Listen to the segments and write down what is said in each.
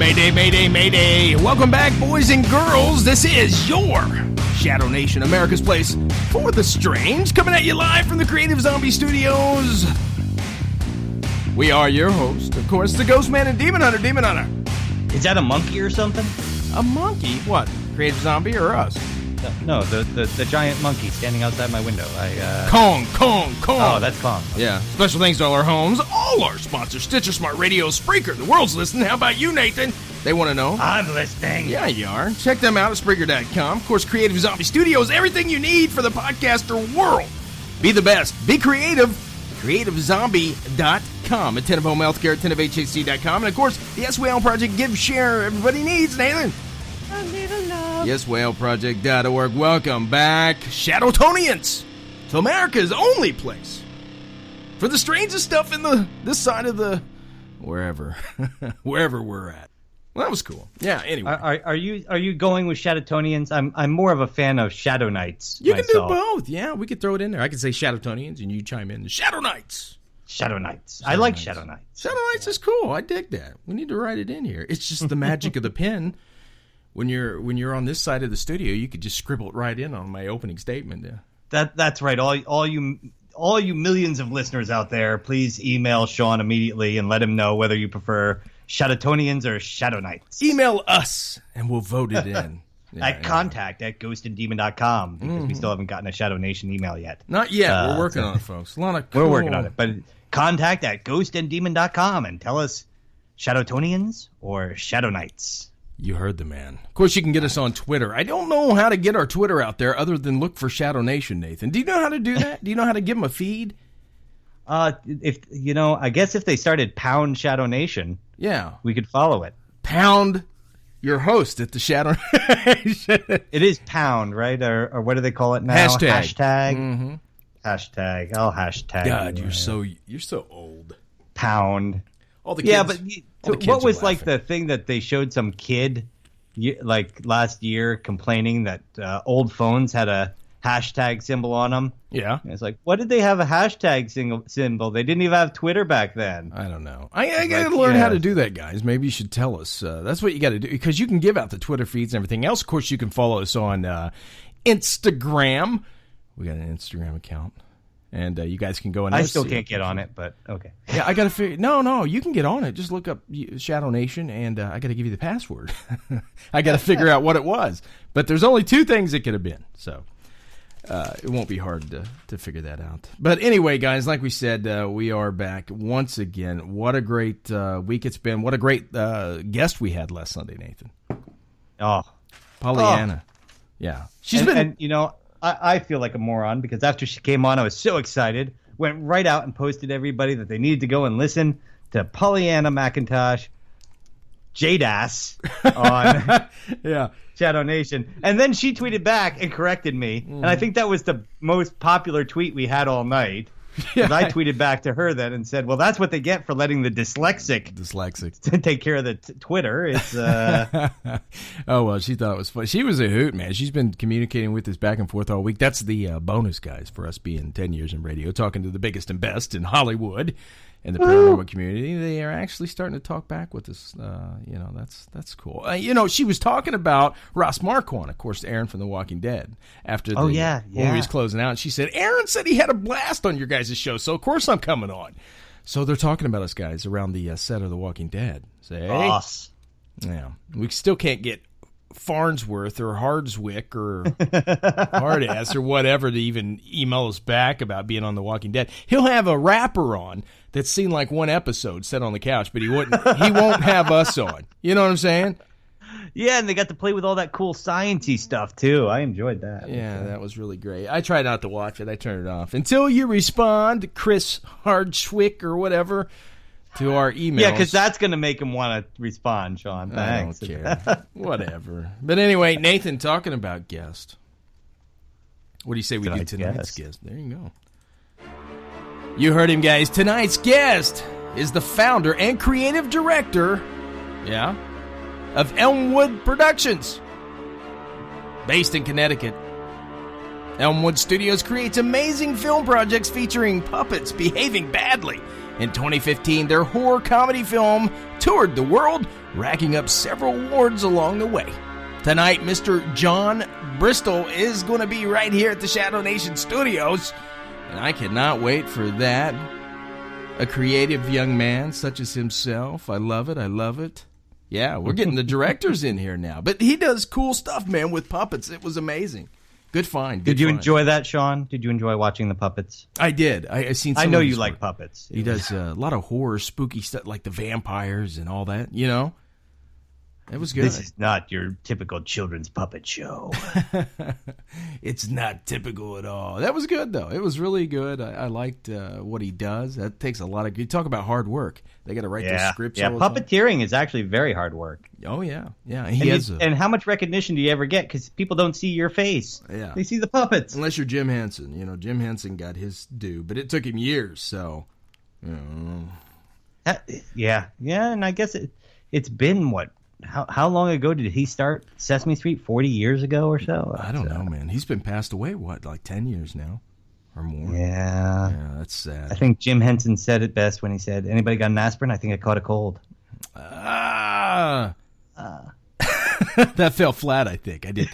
Mayday, mayday, mayday. Welcome back, boys and girls. This is your Shadow Nation, America's place for the strange, coming at you live from the Creative Zombie Studios. We are your host, of course, the Ghost Man and Demon Hunter. Demon Hunter. Is that a monkey or something? A monkey? What? Creative Zombie or us? No, the giant monkey standing outside my window. Kong. Oh, that's Kong. Okay. Yeah. Special thanks to all our homes, all our sponsors, Stitcher Smart Radio, Spreaker. The world's listening. How about you, Nathan? They want to know. I'm listening. Yeah, you are. Check them out at Spreaker.com. Of course, Creative Zombie Studios, everything you need for the podcaster world. Be the best. Be creative. CreativeZombie.com. Attentive Home Healthcare, AttentiveHHC.com. And, of course, the Yes Whale Project. Give, share, everybody needs, Nathan. I need a love. YesWhaleProject.org. Welcome back, Shadowtonians, to America's only place for the strangest stuff in this side of the wherever we're at. Well, that was cool. Yeah. Anyway, are you going with Shadowtonians? I'm more of a fan of Shadow Knights. You myself. can do both. Yeah, we could throw it in there. I could say Shadowtonians, and you chime in. Shadow Knights. Shadow Knights. I like Shadow Knights. Shadow Knights is cool. I dig that. We need to write it in here. It's just the magic of the pen. When you're on this side of the studio, you could just scribble it right in on my opening statement. That's right. All you millions of listeners out there, please email Sean immediately and let him know whether you prefer Shadowtonians or Shadow Knights. Email us and we'll vote it in. At contact@ghostanddemon.com because we still haven't gotten a Shadow Nation email yet. Not yet. We're working on it, folks. We're working on it, but contact@ghostanddemon.com and tell us Shadowtonians or Shadow Knights. You heard the man. Of course, you can get us on Twitter. I don't know how to get our Twitter out there other than look for Shadow Nation, Nathan. Do you know how to do that? Do you know how to give them a feed? I guess if they started Pound Shadow Nation, yeah, we could follow it. Pound your host at the Shadow Nation. It is Pound, right? Or what do they call it now? Hashtag. Mm-hmm. Hashtag. I'll hashtag. God, you're so old. Pound. All the kids. Yeah, but what was like the thing that they showed some kid like last year complaining that old phones had a hashtag symbol on them? Yeah. And it's like, what did they have a hashtag symbol? They didn't even have Twitter back then. I don't know. I got to learn how to do that, guys. Maybe you should tell us. That's what you got to do because you can give out the Twitter feeds and everything else. Of course, you can follow us on Instagram. We got an Instagram account. And you guys can go and I still can't get on it, but okay. Yeah, I got to figure. No, you can get on it. Just look up Shadow Nation, and I got to give you the password. I got to figure out what it was. But there's only two things it could have been, so it won't be hard to figure that out. But anyway, guys, like we said, we are back once again. What a great week it's been. What a great guest we had last Sunday, Nathan. Oh, Pollyanna. Yeah, she's been. And I feel like a moron because after she came on, I was so excited. Went right out and posted everybody that they needed to go and listen to Pollyanna McIntosh, Jadass on Shadow Nation. And then she tweeted back and corrected me. And I think that was the most popular tweet we had all night. Because I tweeted back to her then and said, well, that's what they get for letting the dyslexic take care of the Twitter. It's Oh, well, she thought it was funny. She was a hoot, man. She's been communicating with us back and forth all week. That's the bonus, guys, for us being 10 years in radio, talking to the biggest and best in Hollywood and the paranormal community. They are actually starting to talk back with us. That's cool. She was talking about Ross Marquand, of course, Aaron from The Walking Dead, after the movie was closing out. And she said, Aaron said he had a blast on your guys' show, so of course I'm coming on. So they're talking about us guys around the set of The Walking Dead. Say, us. Yeah, we still can't get Farnsworth or Hardswick or Hardass or whatever to even email us back about being on The Walking Dead. He'll have a rapper on that's seen like one episode set on the couch, but he won't have us on. You know what I'm saying? Yeah, and they got to play with all that cool science-y stuff too. I enjoyed that. Yeah, that was really great. I tried not to watch it. I turned it off. Until you respond, Chris Hardswick or whatever, to our emails. Yeah, because that's going to make him want to respond, Sean. Thanks. I don't care. Whatever. But anyway, Nathan, talking about guest. What do you say we do tonight's guest? There you go. You heard him, guys. Tonight's guest is the founder and creative director, of Elmwood Productions. Based in Connecticut, Elmwood Studios creates amazing film projects featuring puppets behaving badly In 2015, their horror comedy film toured the world, racking up several awards along the way. Tonight, Mr. Jon Bristol is going to be right here at the Shadow Nation Studios, and I cannot wait for that. A creative young man such as himself. I love it. Yeah, we're getting the directors in here now. But he does cool stuff, man, with puppets. It was amazing. Good find. Did you enjoy that, Sean? Did you enjoy watching the puppets? I did. I seen. I know you like puppets. He does a lot of horror, spooky stuff, like the vampires and all that. You know, it was good. This is not your typical children's puppet show. It's not typical at all. That was good, though. It was really good. I liked what he does. That takes a lot of. You talk about hard work. They got to write their scripts. Yeah, puppeteering is actually very hard work. Oh yeah. And how much recognition do you ever get? Because people don't see your face. Yeah, they see the puppets. Unless you're Jim Henson. You know, Jim Henson got his due, but it took him years. So, you know. Yeah. And I guess it's been what? How long ago did he start Sesame Street? 40 years ago or so? I don't know, man. He's been passed away, like 10 years now or more? Yeah. Yeah, that's sad. I think Jim Henson said it best when he said, anybody got an aspirin? I think I caught a cold. That fell flat, I think. I did.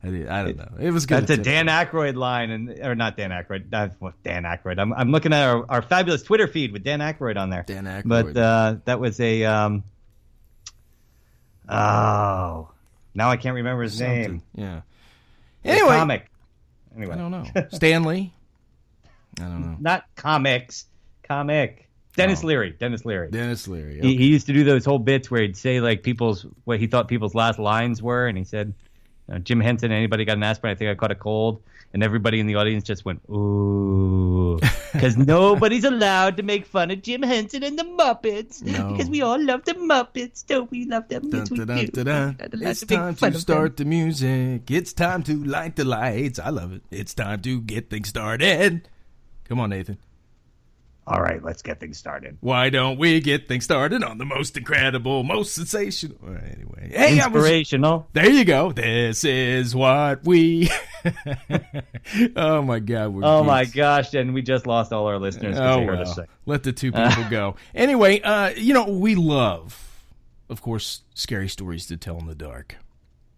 I don't know. It was good. That's a Dan Aykroyd line, or not Dan Aykroyd. Dan Aykroyd. I'm looking at our fabulous Twitter feed with Dan Aykroyd on there. Dan Aykroyd. But that was a... now I can't remember his name. Yeah. Anyway. Comic. Anyway. I don't know. Stanley? I don't know. Not comics. Comic. Dennis Leary. Okay. He used to do those whole bits where he'd say like what he thought people's last lines were, and he said, Jim Henson, anybody got an aspirin? I think I caught a cold. And everybody in the audience just went, ooh. Because nobody's allowed to make fun of Jim Henson and the Muppets. No. Because we all love the Muppets. Don't we love them? Dun, dun, dun, dun, dun. It's time to start the music. It's time to light the lights. I love it. It's time to get things started. Come on, Nathan. All right, let's get things started. Why don't we get things started on the most incredible, most sensational... Anyway. Hey, inspirational. There you go. This is what we... Oh, my God. My gosh, and we just lost all our listeners because they heard us say. Let the two people go. Anyway, we love, of course, scary stories to tell in the dark.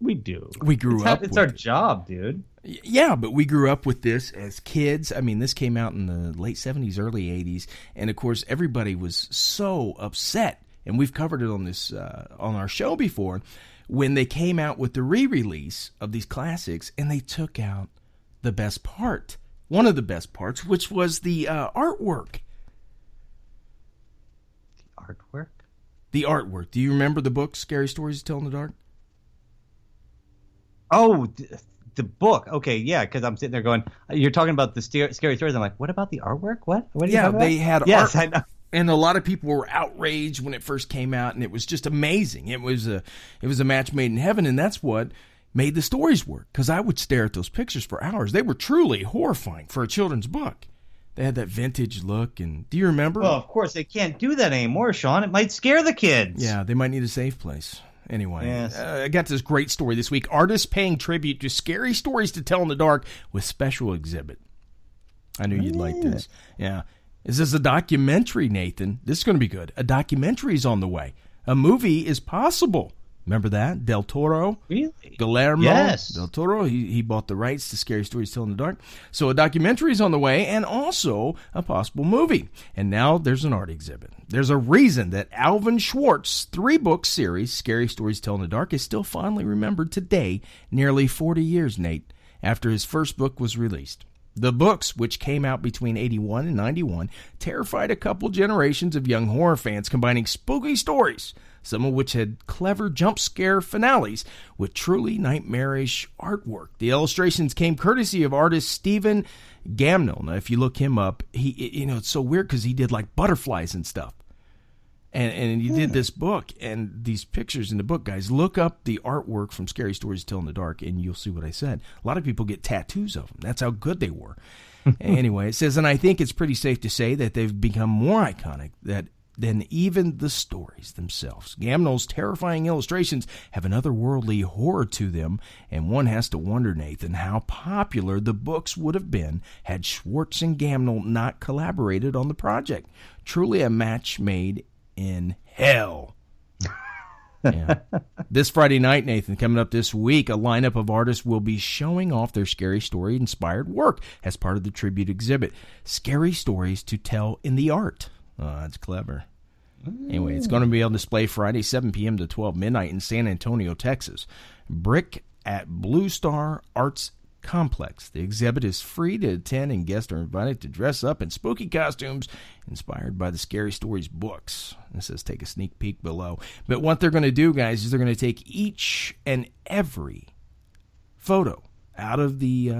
We do. We grew up with it. It's our job, dude. Yeah, but we grew up with this as kids. I mean, this came out in the late 70s, early 80s. And, of course, everybody was so upset. And we've covered it on this on our show before when they came out with the re-release of these classics and they took out the best part, one of the best parts, which was the artwork. The artwork? The artwork. Do you remember the book, Scary Stories to Tell in the Dark? Oh, the book. Okay, yeah, because I'm sitting there going, you're talking about the scary stories. I'm like, what about the artwork? What are you talking about? They had art. I know. And a lot of people were outraged when it first came out, and it was just amazing. It was a match made in heaven, and that's what made the stories work, because I would stare at those pictures for hours. They were truly horrifying for a children's book. They had that vintage look, and do you remember? Well, of course, they can't do that anymore, Sean. It might scare the kids. Yeah, they might need a safe place. Anyway, yes. I got this great story this week. Artists paying tribute to scary stories to tell in the dark with special exhibit. I knew you'd like this. Yeah. This is a documentary, Nathan. This is going to be good. A documentary is on the way. A movie is possible. Remember that? Del Toro? Really? Guillermo Yes. Del Toro, he bought the rights to Scary Stories to Tell in the Dark. So a documentary is on the way and also a possible movie. And now there's an art exhibit. There's a reason that Alvin Schwartz's 3-book series, Scary Stories to Tell in the Dark, is still fondly remembered today, nearly 40 years, Nate, after his first book was released. The books, which came out between 81 and 91, terrified a couple generations of young horror fans, combining spooky stories, some of which had clever jump scare finales, with truly nightmarish artwork. The illustrations came courtesy of artist Stephen Gamnell. Now, if you look him up, it's so weird because he did like butterflies and stuff. And he did this book, and these pictures in the book, guys, look up the artwork from Scary Stories to Tell in the Dark, and you'll see what I said. A lot of people get tattoos of them. That's how good they were. Anyway, it says, and I think it's pretty safe to say that they've become more iconic than even the stories themselves. Gamnell's terrifying illustrations have an otherworldly horror to them, and one has to wonder, Nathan, how popular the books would have been had Schwartz and Gamnell not collaborated on the project. Truly a match made in hell. Yeah. This Friday night, Nathan, coming up this week, a lineup of artists will be showing off their scary story-inspired work as part of the tribute exhibit. Scary stories to tell in the art. Oh, that's clever. Anyway, it's going to be on display Friday, 7 p.m. to 12 midnight in San Antonio, Texas. Brick at Blue Star Arts Complex. The exhibit is free to attend, and guests are invited to dress up in spooky costumes inspired by the Scary Stories books. It says take a sneak peek below. But what they're going to do, guys, is they're going to take each and every photo out of the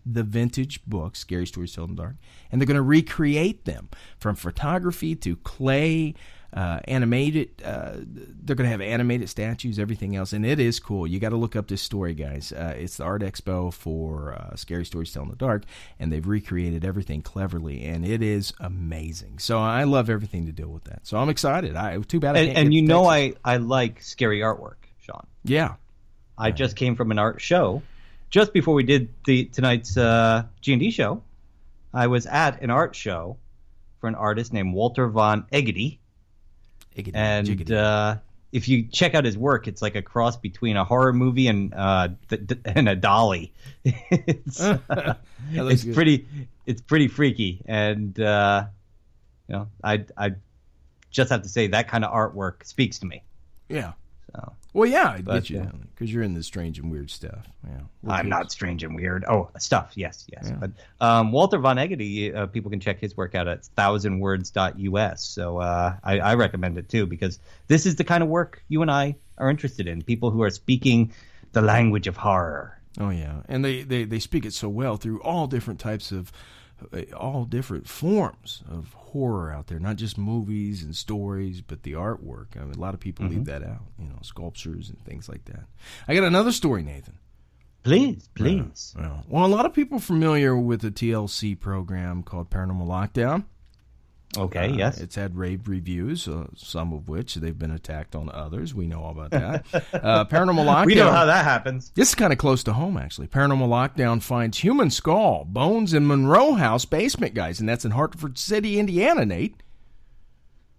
vintage book, Scary Stories Told in the Dark, and they're going to recreate them from photography to clay, animated. They're going to have animated statues, everything else, and it is cool. You got to look up this story, guys. It's the Art Expo for Scary Stories Told in the Dark, and they've recreated everything cleverly, and it is amazing. So I love everything to do with that. So I'm excited. Too bad I can't and get you to know Texas. I like scary artwork, Sean. Yeah. I just came from an art show. Just before we did tonight's G&D show, I was at an art show for an artist named Walter von Egedy. And if you check out his work, it's like a cross between a horror movie and a dolly. It's pretty freaky, and I just have to say that kind of artwork speaks to me. Yeah. So. Well, yeah, I get you, because you're in the strange and weird stuff. Yeah, I'm not strange and weird. Oh, stuff, yes. Yeah. But Walter von Egedy, people can check his work out at 1000words.us. So I recommend it too, because this is the kind of work you and I are interested in. People who are speaking the language of horror. Oh yeah, and they speak it so well through all different types of, all different forms of horror out there, not just movies and stories, but the artwork. I mean, a lot of people leave that out, sculptures and things like that. I got another story, Nathan. Please. Well, a lot of people are familiar with the TLC program called Paranormal Lockdown. Okay, yes. It's had rave reviews, some of which they've been attacked on others. We know all about that. Paranormal Lockdown. We know how that happens. This is kind of close to home, actually. Paranormal Lockdown finds human skull, bones in Monroe House basement, guys, and that's in Hartford City, Indiana, Nate.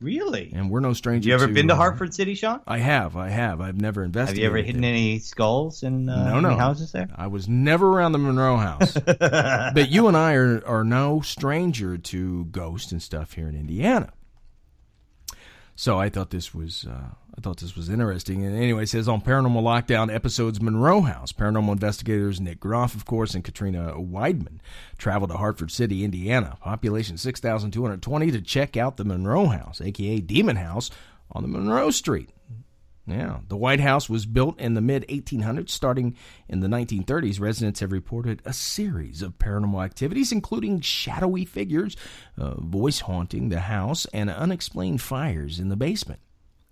Really? And we're no stranger. You ever been to Hartford City, Sean? I have. I've never investigated. Have you ever hidden any skulls in any houses there? I was never around the Monroe House. But you and I are no stranger to ghosts and stuff here in Indiana. So I thought this was interesting. And anyway, it says on Paranormal Lockdown episodes Monroe House, paranormal investigators Nick Groff, of course, and Katrina Weidman traveled to Hartford City, Indiana, population 6,220, to check out the Monroe House, a.k.a. Demon House, on the Monroe Street. Yeah, the White House was built in the mid-1800s. Starting in the 1930s, residents have reported a series of paranormal activities, including shadowy figures, voice haunting the house, and unexplained fires in the basement.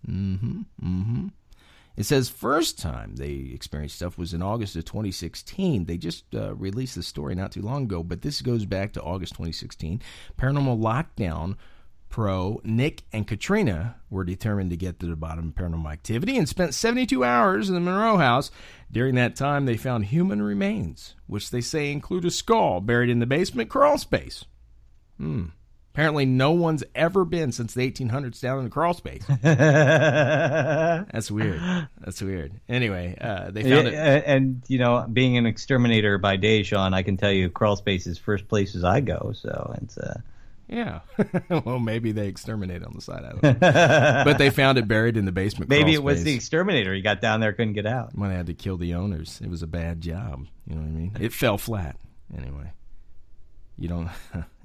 It says first time they experienced stuff was in August of 2016. They just released the story not too long ago, but this goes back to August 2016. Paranormal Lockdown Pro Nick and Katrina were determined to get to the bottom of paranormal activity and spent 72 hours in the Monroe House. During that time, they found human remains, which they say include a skull buried in the basement crawl space. Apparently, no one's ever been since the 1800s down in the crawl space. That's weird. Anyway, they found it. And, being an exterminator by day, Sean, I can tell you crawl space is first places I go. So it's... Yeah. Well, maybe they exterminate on the side. I don't know. But they found it buried in the basement. Maybe it was the exterminator. He got down there, couldn't get out. When they had to kill the owners. It was a bad job. You know what I mean? It fell flat. Anyway.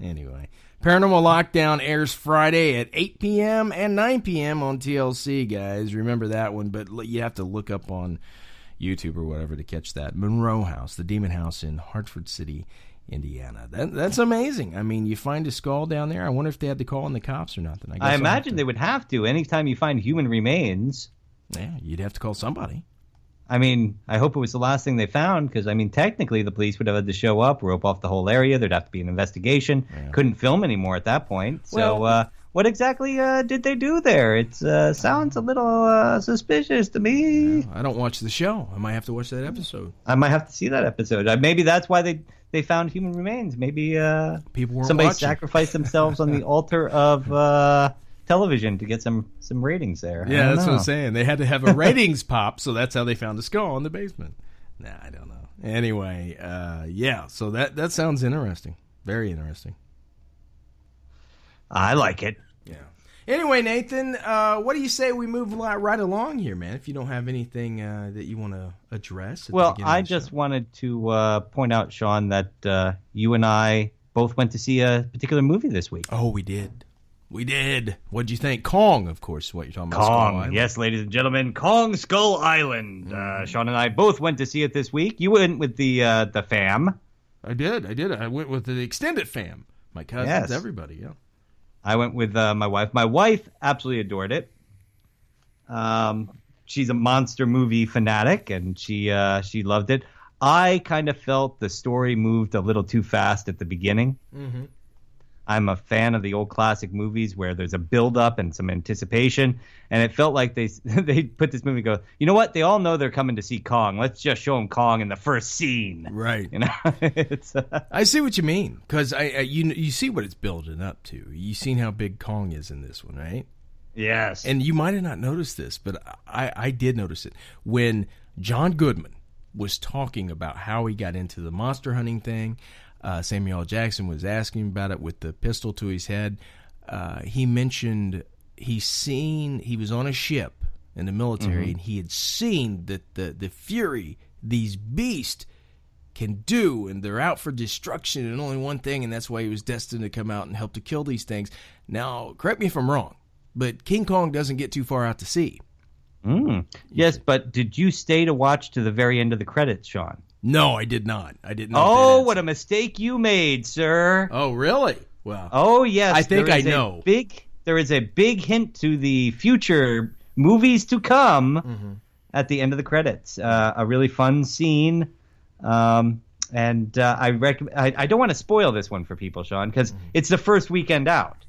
Anyway. Paranormal Lockdown airs Friday at 8 p.m. and 9 p.m. on TLC, guys. Remember that one, but you have to look up on YouTube or whatever to catch that. Monroe House, the Demon House in Hartford City, Indiana. That's amazing. I mean, you find a skull down there. I wonder if they had to call in the cops or nothing. I imagine they would have to. Anytime you find human remains. Yeah, you'd have to call somebody. I mean, I hope it was the last thing they found, because, I mean, technically the police would have had to show up, rope off the whole area. There'd have to be an investigation. Yeah. Couldn't film anymore at that point. So what exactly did they do there? It sounds a little suspicious to me. I don't watch the show. I might have to watch that episode. I might have to see that episode. Maybe that's why they found human remains. Maybe people weren't somebody watching. Sacrificed themselves on the altar of television to get some ratings there. Yeah, that's what I'm saying. They had to have a ratings pop, so that's how they found the skull in the basement. Nah, I don't know. Anyway, yeah, so that sounds interesting. Very interesting. I like it. Yeah. Anyway, Nathan, what do you say we move right along here, man, if you don't have anything that you want to address? Well, I just wanted to point out, Sean, that you and I both went to see a particular movie this week. Oh, we did. We did. What'd you think? Kong, of course, what you're talking about. Kong, yes, ladies and gentlemen, Kong Skull Island. Sean and I both went to see it this week. You went with the fam. I did. I went with the extended fam. My cousins, everybody, yeah. I went with my wife. My wife absolutely adored it. She's a monster movie fanatic, and she loved it. I kind of felt the story moved a little too fast at the beginning. Mm-hmm. I'm a fan of the old classic movies where there's a build-up and some anticipation, and it felt like they put this movie and go, you know what? They all know they're coming to see Kong. Let's just show them Kong in the first scene. Right. You know, I see what you mean, because you see what it's building up to. You've seen how big Kong is in this one, right? Yes. And you might have not noticed this, but I did notice it. When John Goodman was talking about how he got into the monster hunting thing, Samuel L. Jackson was asking about it with the pistol to his head. He mentioned he was on a ship in the military, and he had seen that the fury these beasts can do, and they're out for destruction and only one thing, and that's why he was destined to come out and help to kill these things. Now, correct me if I'm wrong, but King Kong doesn't get too far out to sea. Yes, but did you stay to watch to the very end of the credits, Sean? No, I did not. I did not. Oh, what a mistake you made, sir. Oh, really? Well. Oh, yes. I think I know. There is a big hint to the future movies to come at the end of the credits. A really fun scene. I don't want to spoil this one for people, Sean, because it's the first weekend out.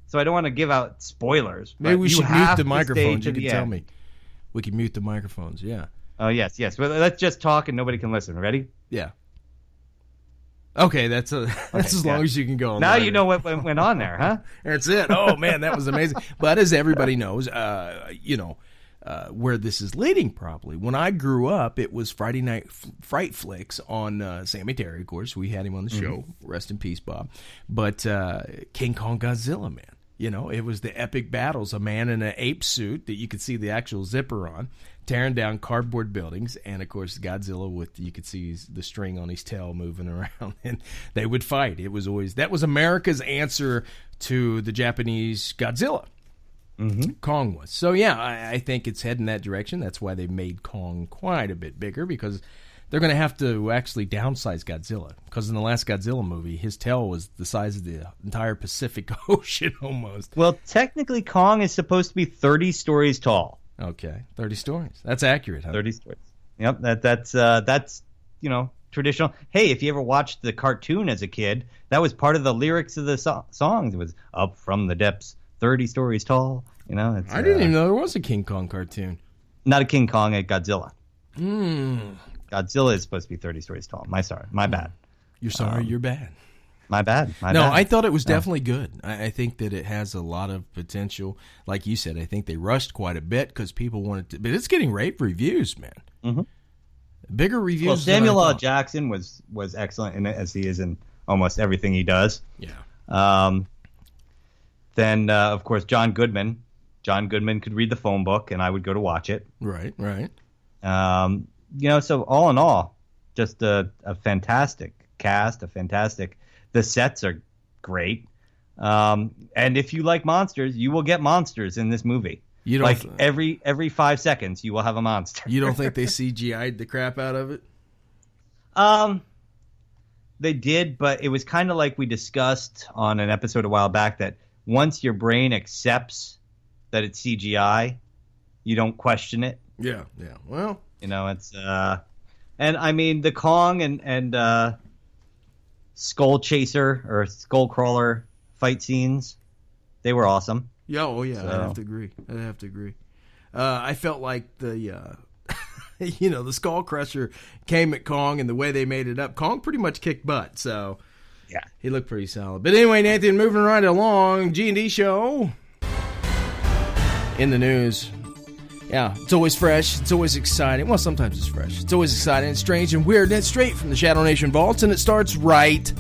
So I don't want to give out spoilers. Maybe we should mute the microphones. You can tell me. We can mute the microphones, yeah. Oh, yes. Well, let's just talk and nobody can listen. Ready? Yeah. Okay, that's as long as you can go. Now you know what went on there, huh? That's it. Oh, man, that was amazing. But as everybody knows, where this is leading probably. When I grew up, it was Friday Night Fright Flicks on Sammy Terry, of course. We had him on the show. Rest in peace, Bob. But King Kong Godzilla, man. You know, it was the epic battles, a man in an ape suit that you could see the actual zipper on, tearing down cardboard buildings, and of course Godzilla you could see the string on his tail moving around, and they would fight. That was America's answer to the Japanese Godzilla. Kong was. So yeah, I think it's heading that direction. That's why they made Kong quite a bit bigger, because they're going to have to actually downsize Godzilla, because in the last Godzilla movie, his tail was the size of the entire Pacific Ocean almost. Well, technically, Kong is supposed to be 30 stories tall. Okay, 30 stories. That's accurate, huh? 30 stories. Yep, that's traditional. Hey, if you ever watched the cartoon as a kid, that was part of the lyrics of the songs. It was up from the depths, 30 stories tall. You know, I didn't even know there was a King Kong cartoon. Not a King Kong, a Godzilla. Godzilla is supposed to be 30 stories tall. My bad. You're sorry, you're bad. My bad. I thought it was definitely good. I think that it has a lot of potential. Like you said, I think they rushed quite a bit because people wanted to. But it's getting rave reviews, man. Bigger reviews. Well, Samuel L. Jackson was excellent in it, as he is in almost everything he does. Yeah. Then, of course, John Goodman. John Goodman could read the phone book, and I would go to watch it. Right. So all in all, just a fantastic cast, the sets are great. And if you like monsters, you will get monsters in this movie. You don't every 5 seconds, you will have a monster. You don't think they CGI'd the crap out of it? They did, but it was kind of like we discussed on an episode a while back, that once your brain accepts that it's CGI, you don't question it. Yeah. Well, you know, it's and I mean the Kong and Skull Chaser or Skull Crawler fight scenes, They were awesome. Yeah, oh yeah, So. I'd have to agree. I felt like the the Skull Crusher came at Kong, and the way they made it up, Kong pretty much kicked butt. So Yeah, he looked pretty solid. But anyway, Nathan, moving right along, G&D show in the news. Yeah, it's always fresh. It's always exciting. Well, sometimes it's fresh. It's always exciting. It's strange and weird. And it's straight from the Shadow Nation vaults, and it starts right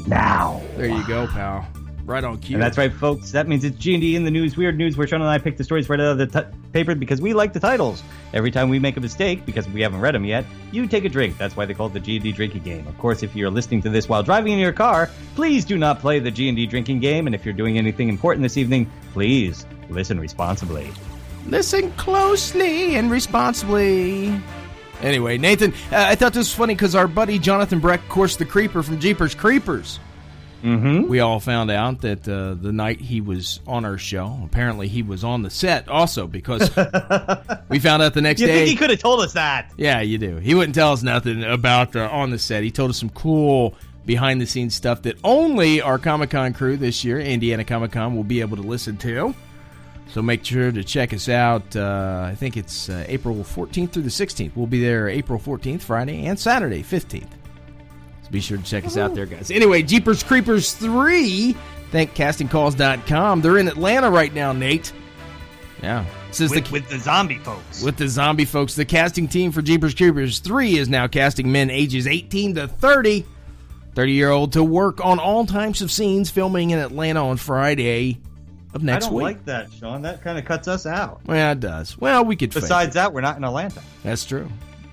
now. There you go, pal. Right on cue. And that's right, folks. That means it's G&D in the news, weird news, where Sean and I pick the stories right out of the paper because we like the titles. Every time we make a mistake, because we haven't read them yet, you take a drink. That's why they call it the G&D drinking game. Of course, if you're listening to this while driving in your car, please do not play the G&D drinking game. And if you're doing anything important this evening, please listen responsibly. Listen closely and responsibly. Anyway, Nathan, I thought this was funny because our buddy Jonathan Breck, of course, the Creeper from Jeepers Creepers, we all found out that the night he was on our show, apparently he was on the set also because we found out the next day. You think he could have told us that? Yeah, you do. He wouldn't tell us nothing about on the set. He told us some cool behind-the-scenes stuff that only our Comic-Con crew this year, Indiana Comic-Con, will be able to listen to. So make sure to check us out. I think it's April 14th through the 16th. We'll be there April 14th, Friday, and Saturday, 15th. So be sure to check us out there, guys. Anyway, Jeepers Creepers 3, thank castingcalls.com. They're in Atlanta right now, Nate. Yeah. Says with the zombie folks. With the zombie folks. The casting team for Jeepers Creepers 3 is now casting men ages 18 to 30. 30-year-old to work on all types of scenes, filming in Atlanta on Friday of next week. I don't like that, Sean. That kind of cuts us out. Well, it does. Well, we could. Besides that, we're not in Atlanta. That's true.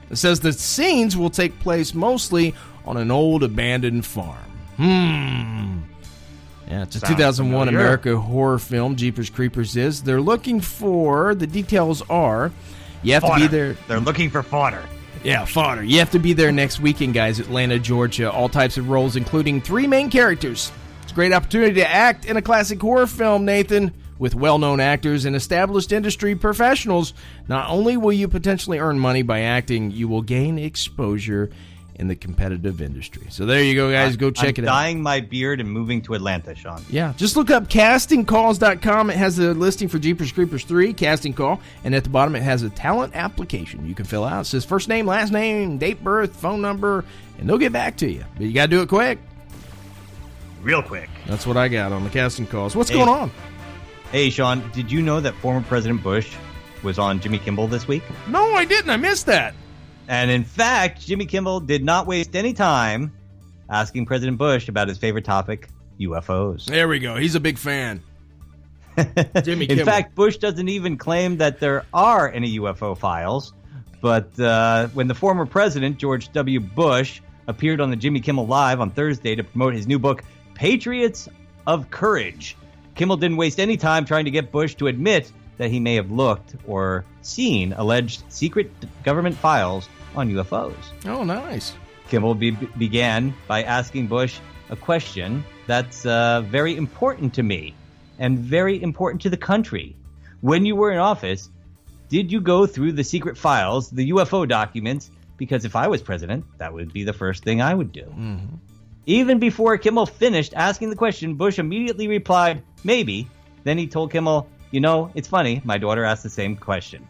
It says the scenes will take place mostly on an old abandoned farm. Yeah, it's a 2001 American horror film, Jeepers Creepers is. They're looking for, the details are, you have to be there. They're looking for fodder. Yeah, fodder. You have to be there next weekend, guys, Atlanta, Georgia. All types of roles, including 3 main characters. It's a great opportunity to act in a classic horror film, Nathan, with well-known actors and established industry professionals. Not only will you potentially earn money by acting, you will gain exposure in the competitive industry. So there you go, guys. Go check it out. I'm dyeing my beard and moving to Atlanta, Sean. Yeah, just look up castingcalls.com. It has a listing for Jeepers Creepers 3, casting call, and at the bottom it has a talent application you can fill out. It says first name, last name, date birth, phone number, and they'll get back to you. But you got to do it quick. Real quick. That's what I got on the casting calls. What's going on? Hey, Sean, did you know that former President Bush was on Jimmy Kimmel this week? No, I didn't. I missed that. And in fact, Jimmy Kimmel did not waste any time asking President Bush about his favorite topic, UFOs. There we go. He's a big fan. Jimmy Kimmel. In fact, Bush doesn't even claim that there are any UFO files. But when the former president, George W. Bush, appeared on the Jimmy Kimmel Live on Thursday to promote his new book, Patriots of Courage, Kimmel didn't waste any time trying to get Bush to admit that he may have looked or seen alleged secret government files on UFOs. Oh, nice. Kimmel began by asking Bush a question that's very important to me and very important to the country. When you were in office, did you go through the secret files, the UFO documents? Because if I was president, that would be the first thing I would do. Mm-hmm. Even before Kimmel finished asking the question, Bush immediately replied, maybe. Then he told Kimmel, you know, it's funny, my daughter asked the same question.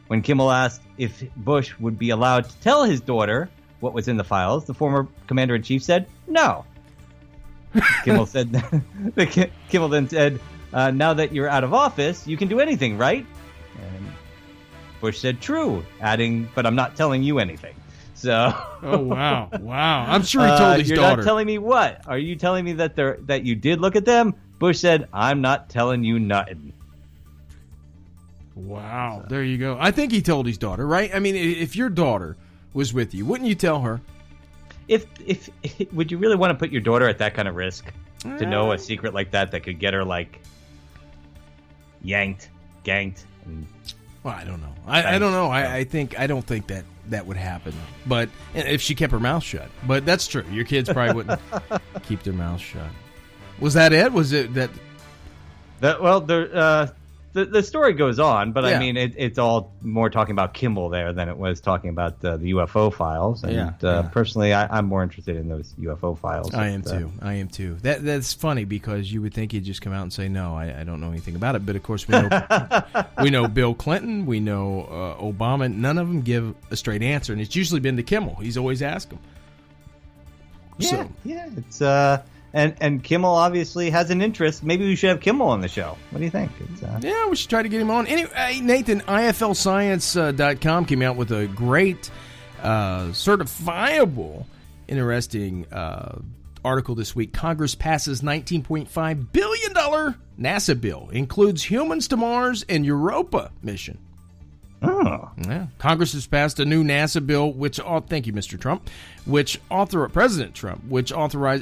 When Kimmel asked if Bush would be allowed to tell his daughter what was in the files, the former commander-in-chief said, no. Kimmel then said, now that you're out of office, you can do anything, right? And Bush said, true, adding, but I'm not telling you anything. So. Oh, wow. Wow. I'm sure he told his you're daughter. You're not telling me what? Are you telling me that you did look at them? Bush said, I'm not telling you nothing. Wow. There you go. I think he told his daughter, right? I mean, if your daughter was with you, wouldn't you tell her? If would you really want to put your daughter at that kind of risk to know a secret like that could get her, like, yanked, ganked? Well, I don't know. I don't know. I don't think that would happen. But if she kept her mouth shut. But that's true. Your kids probably wouldn't keep their mouths shut. Was that it? Was it that? Well, the story goes on, but Yeah. I mean, it's all more talking about Kimmel there than it was talking about the UFO files. And personally, I'm more interested in those UFO files. I am too. That's funny because you would think he'd just come out and say, no, I don't know anything about it. But of course, we know Bill Clinton, we know Obama. None of them give a straight answer, and it's usually been to Kimmel. He's always asked him. It's and Kimmel obviously has an interest. Maybe we should have Kimmel on the show. What do you think? Yeah, we should try to get him on. Anyway, Nathan, IFLscience.com came out with a great, certifiable, interesting article this week. Congress passes $19.5 billion NASA bill. Includes humans to Mars and Europa mission. Oh. Yeah. Congress has passed a new NASA bill, thank you, Mr. Trump, President Trump, which authorizes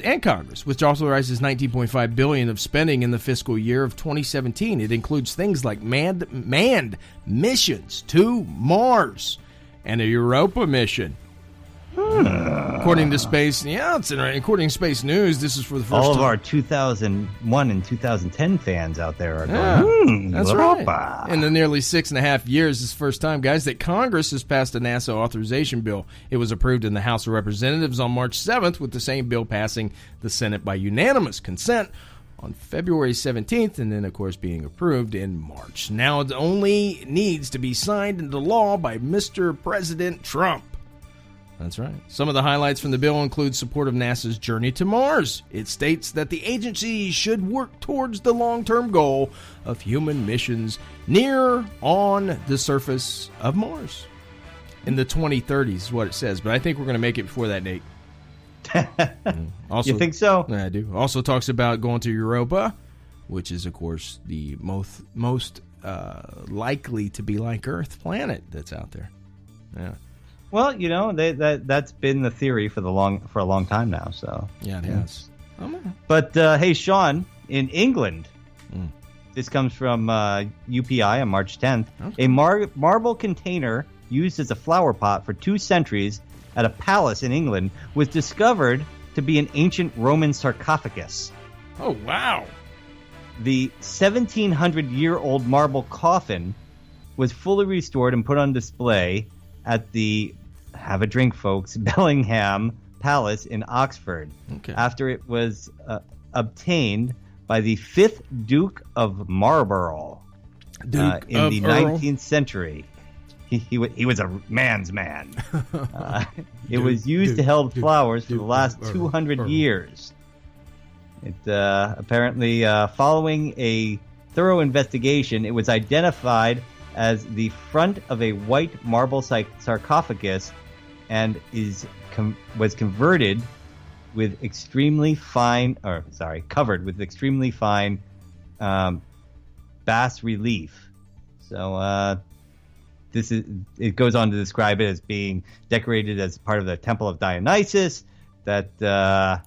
$19.5 billion of spending in the fiscal year of 2017. It includes things like manned missions to Mars and a Europa mission. According to Space News, this is for the first time. All of our 2001 and 2010 fans out there are going, that's Europa. right. In the nearly 6.5 years, this is the first time, guys, that Congress has passed a NASA authorization bill. It was approved in the House of Representatives on March 7th, with the same bill passing the Senate by unanimous consent on February 17th, and then, of course, being approved in March. Now it only needs to be signed into law by Mr. President Trump. That's right. Some of the highlights from the bill include support of NASA's journey to Mars. It states that the agency should work towards the long-term goal of human missions near on the surface of Mars. In the 2030s is what it says, but I think we're going to make it before that date. Also, you think so? I do. Also talks about going to Europa, which is, of course, the most likely to be like Earth planet that's out there. Yeah. Well, that's been the theory for a long time now. So yeah, it has. But hey, Sean, in England, this comes from UPI on March 10th. Okay. A marble container used as a flower pot for 2 centuries at a palace in England was discovered to be an ancient Roman sarcophagus. Oh wow! The 1700-year-old marble coffin was fully restored and put on display at the, have a drink, folks, Bellingham Palace in Oxford, after it was obtained by the 5th Duke of Marlborough in the 19th century. He was a man's man. It was used to hold flowers for the last 200 years. It apparently, following a thorough investigation, it was identified as the front of a white marble sarcophagus and was covered with extremely fine bas relief. So it goes on to describe it as being decorated as part of the Temple of Dionysus, that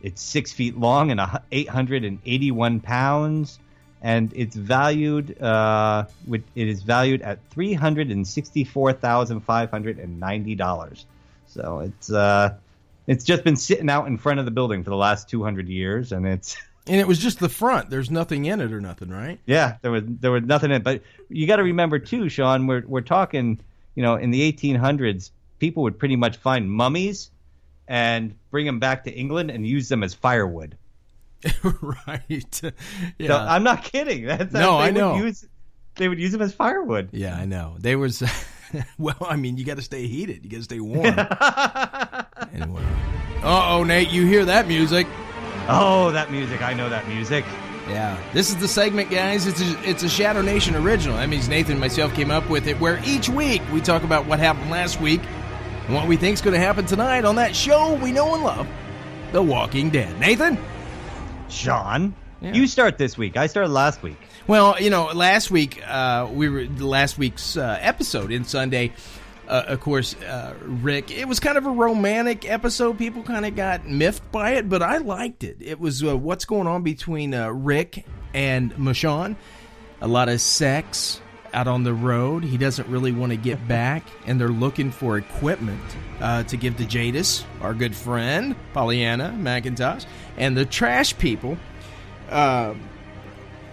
it's 6 feet long and 881 pounds. And it's valued. It is valued at $364,590. So it's just been sitting out in front of the building for the last 200 years, and it was just the front. There's nothing in it or nothing, right? Yeah, there was nothing in it. But you got to remember too, Sean. We're talking. In the 1800s, people would pretty much find mummies and bring them back to England and use them as firewood. Right. Yeah. So, I'm not kidding. I know. They would use them as firewood. Yeah, I know. They was well, I mean, you got to stay heated. You got to stay warm. Anyway. Uh-oh, Nate, you hear that music. Oh, that music. I know that music. Yeah. This is the segment, guys. It's a Shadow Nation original. That means Nathan and myself came up with it, where each week we talk about what happened last week and what we think is going to happen tonight on that show we know and love, The Walking Dead. Nathan? Sean, you start this week. I started last week. Well, last week last week's episode in Sunday. Of course, Rick. It was kind of a romantic episode. People kind of got miffed by it, but I liked it. It was what's going on between Rick and Master-Jon. A lot of sex out on the road. He doesn't really want to get back, and they're looking for equipment to give to Jadis, our good friend, Pollyanna McIntosh, and the trash people.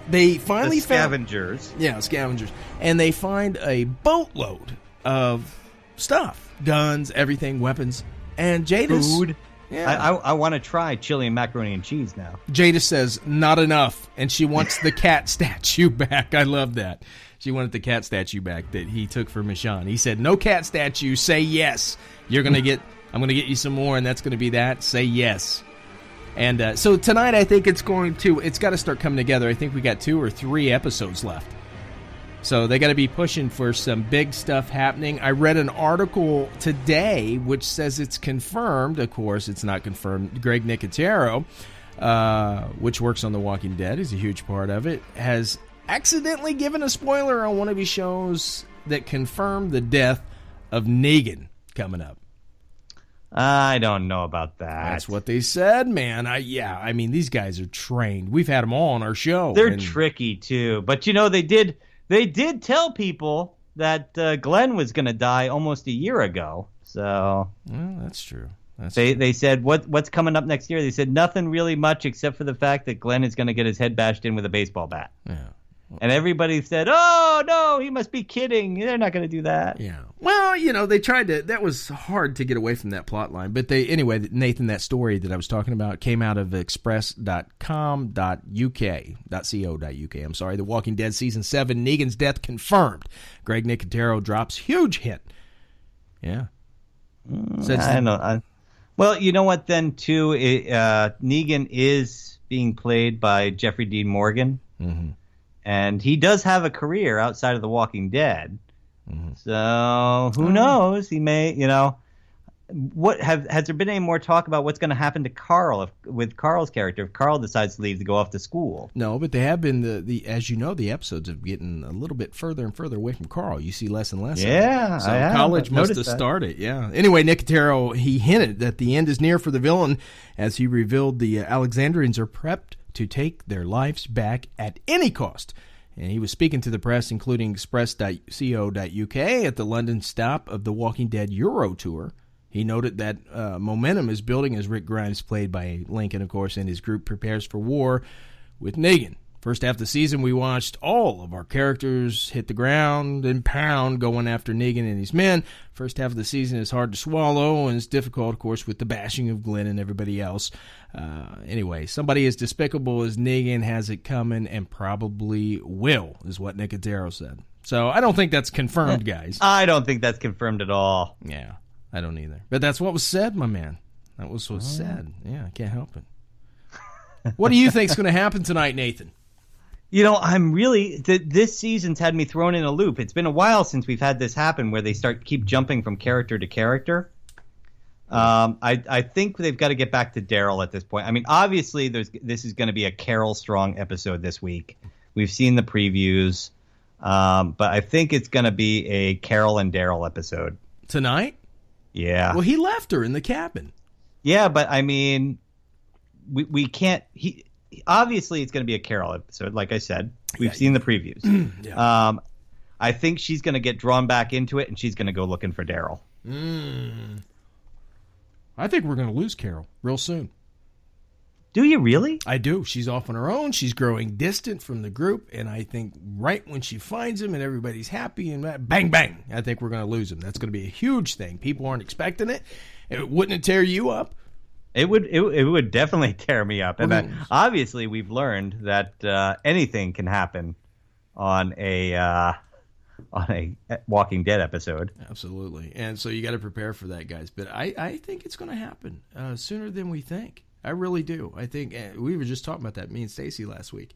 they finally scavengers. Scavengers. And they find a boatload of stuff. Guns, everything, weapons. And Jadis... Food. Yeah. I want to try chili and macaroni and cheese now. Jadis says, not enough. And she wants the cat statue back. I love that. She wanted the cat statue back that he took for Michonne. He said, no cat statue. Say yes. I'm going to get you some more, and that's going to be that. Say yes. And so tonight, I think it's got to start coming together. I think we got 2 or 3 episodes left. So they got to be pushing for some big stuff happening. I read an article today which says it's confirmed. Of course, it's not confirmed. Greg Nicotero, which works on The Walking Dead, is a huge part of it, has accidentally given a spoiler on one of his shows that confirmed the death of Negan coming up. I don't know about that. That's what they said, man. I mean, these guys are trained. We've had them all on our show. They're tricky, too. But, they did tell people that Glenn was going to die almost a year ago. So well, that's true. They said, what's coming up next year? They said nothing really much except for the fact that Glenn is going to get his head bashed in with a baseball bat. Yeah. And everybody said, oh, no, he must be kidding. They're not going to do that. Yeah. Well, they tried to. That was hard to get away from that plot line. But anyway, Nathan, that story that I was talking about came out of express.com.uk. I'm sorry. The Walking Dead Season 7, Negan's death confirmed. Greg Nicotero drops huge hint. Yeah. I know. Well, you know what, then, too? Negan is being played by Jeffrey Dean Morgan. Mm-hmm. And he does have a career outside of The Walking Dead. Mm-hmm. So who knows? He may, has there been any more talk about what's going to happen to Carl with Carl's character if Carl decides to leave to go off to school? No, but they have been the as you know, the episodes are getting a little bit further and further away from Carl. You see less and less. Yeah, so college must have started. Yeah. Anyway, Nicotero, he hinted that the end is near for the villain as he revealed the Alexandrians are prepped to take their lives back at any cost. And he was speaking to the press, including express.co.uk, at the London stop of the Walking Dead Euro Tour. He noted that momentum is building as Rick Grimes, played by Lincoln, of course, and his group prepares for war with Negan. First half of the season, we watched all of our characters hit the ground and pound going after Negan and his men. First half of the season is hard to swallow, and it's difficult, of course, with the bashing of Glenn and everybody else. Anyway, somebody as despicable as Negan has it coming and probably will, is what Nicotero said. So I don't think that's confirmed, guys. I don't think that's confirmed at all. Yeah, I don't either. But that's what was said, my man. That was what's said. Yeah, I can't help it. What do you think's going to happen tonight, Nathan? I'm really this season's had me thrown in a loop. It's been a while since we've had this happen where they keep jumping from character to character. I think they've got to get back to Daryl at this point. I mean, obviously, this is going to be a Carol Strong episode this week. We've seen the previews, but I think it's going to be a Carol and Daryl episode tonight. Yeah. Well, he left her in the cabin. Yeah, but I mean, we can't. Obviously, it's going to be a Carol episode, like I said. We've seen the previews. Yeah. I think she's going to get drawn back into it, and she's going to go looking for Daryl. I think we're going to lose Carol real soon. Do you really? I do. She's off on her own. She's growing distant from the group, and I think right when she finds him and everybody's happy and bang, bang, I think we're going to lose him. That's going to be a huge thing. People aren't expecting it. Wouldn't it tear you up? It would definitely tear me up. And obviously, we've learned that anything can happen on a Walking Dead episode. Absolutely. And so you got to prepare for that, guys. But I think it's going to happen sooner than we think. I really do. I think we were just talking about that, me and Stacy, last week.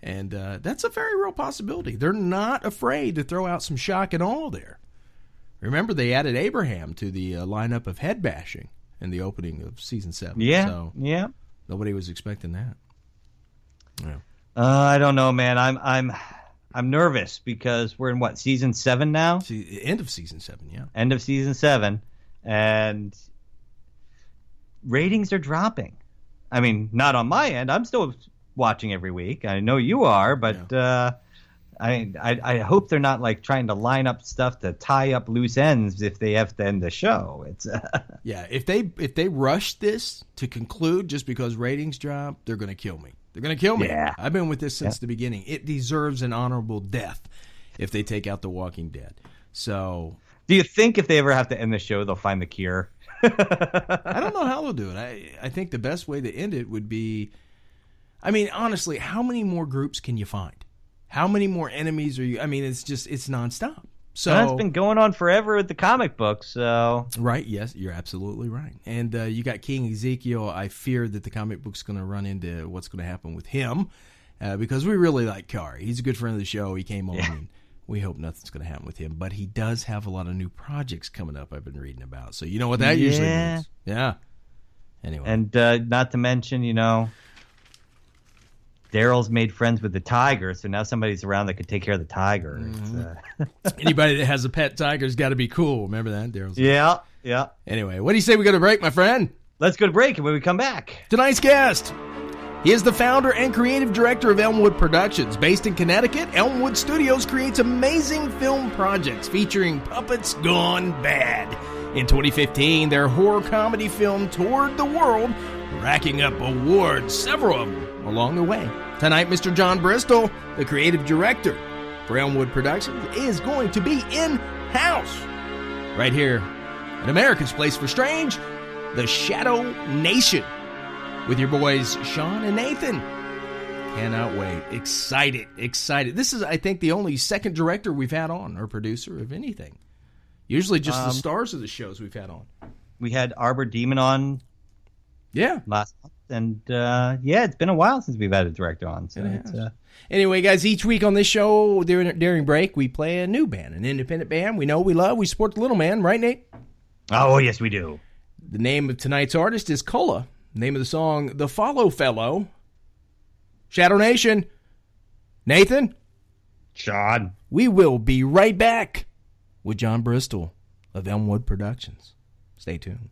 And that's a very real possibility. They're not afraid to throw out some shock and awe there. Remember, they added Abraham to the lineup of head bashing in the opening of season 7. Yeah, so yeah. Nobody was expecting that. Yeah. I don't know, man. I'm nervous because we're in season 7 now? End of season 7, yeah. End of season 7, and ratings are dropping. I mean, not on my end. I'm still watching every week. I know you are, but I hope they're not trying to line up stuff to tie up loose ends if they have to end the show. It's yeah. If they rush this to conclude just because ratings drop, they're going to kill me. They're going to kill me. Yeah. I've been with this since the beginning. It deserves an honorable death if they take out The Walking Dead. So, do you think if they ever have to end the show, they'll find the cure? I don't know how they'll do it. I think the best way to end it would be, I mean, honestly, how many more groups can you find? How many more enemies are you? I mean, it's nonstop. So that's been going on forever with the comic books. So right, yes, you're absolutely right. And you got King Ezekiel. I fear that the comic book's going to run into what's going to happen with him because we really like Kari. He's a good friend of the show. He came on, and we hope nothing's going to happen with him. But he does have a lot of new projects coming up. I've been reading about. So you know what that usually means. Yeah. Anyway, and not to mention, Daryl's made friends with the tiger, so now somebody's around that could take care of the tiger. Anybody that has a pet tiger's got to be cool. Remember that, Daryl's? Yeah. Anyway, what do you say we go to break, my friend? Let's go to break, and when we come back, tonight's guest. He is the founder and creative director of Elmwood Productions. Based in Connecticut, Elmwood Studios creates amazing film projects featuring puppets gone bad. In 2015, their horror comedy film toured the world, racking up awards, several of them along the way. Tonight, Mr. Jon Bristol, the creative director for Elmwood Productions, is going to be in-house right here at America's Place for Strange, the Shadow Nation, with your boys Sean and Nathan. Cannot wait. Excited. This is, I think, the only second director we've had on, or producer of anything. Usually just the stars of the shows we've had on. We had Arbor Demon on last month. And, it's been a while since we've had a director on. So Anyway, guys, each week on this show, during break, we play a new band, an independent band we know, we love, we support the little man. Right, Nate? Oh, yes, we do. The name of tonight's artist is Cola. Name of the song, The Follow Fellow. Shadow Nation. Nathan? Sean. We will be right back with Jon Bristol of Elmwood Productions. Stay tuned.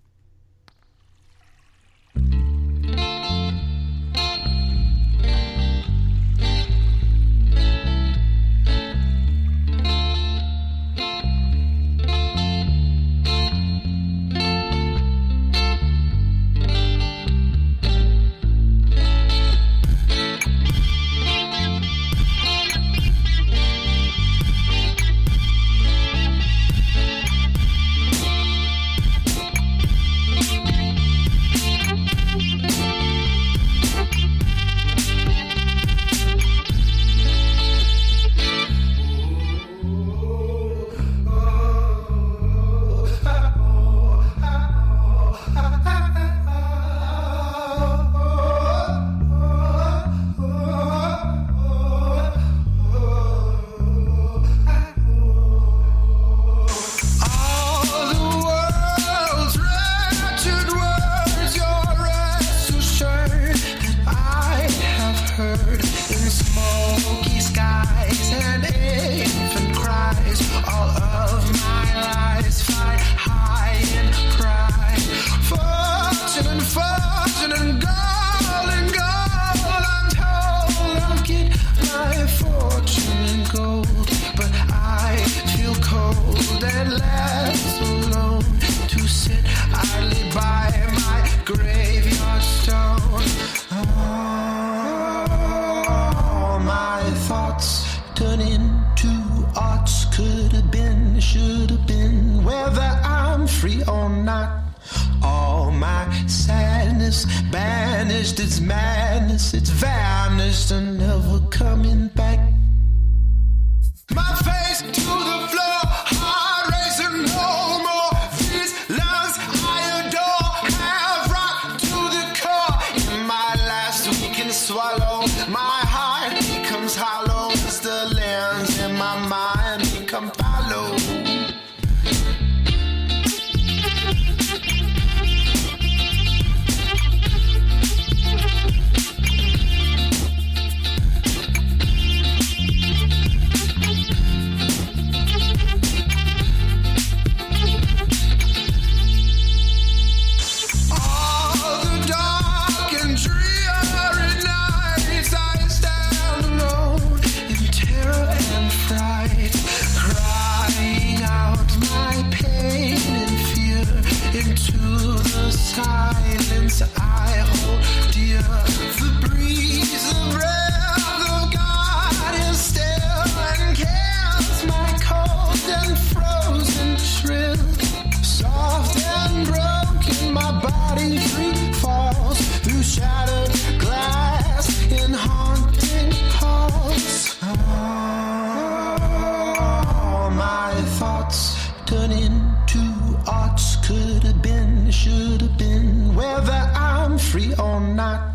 not.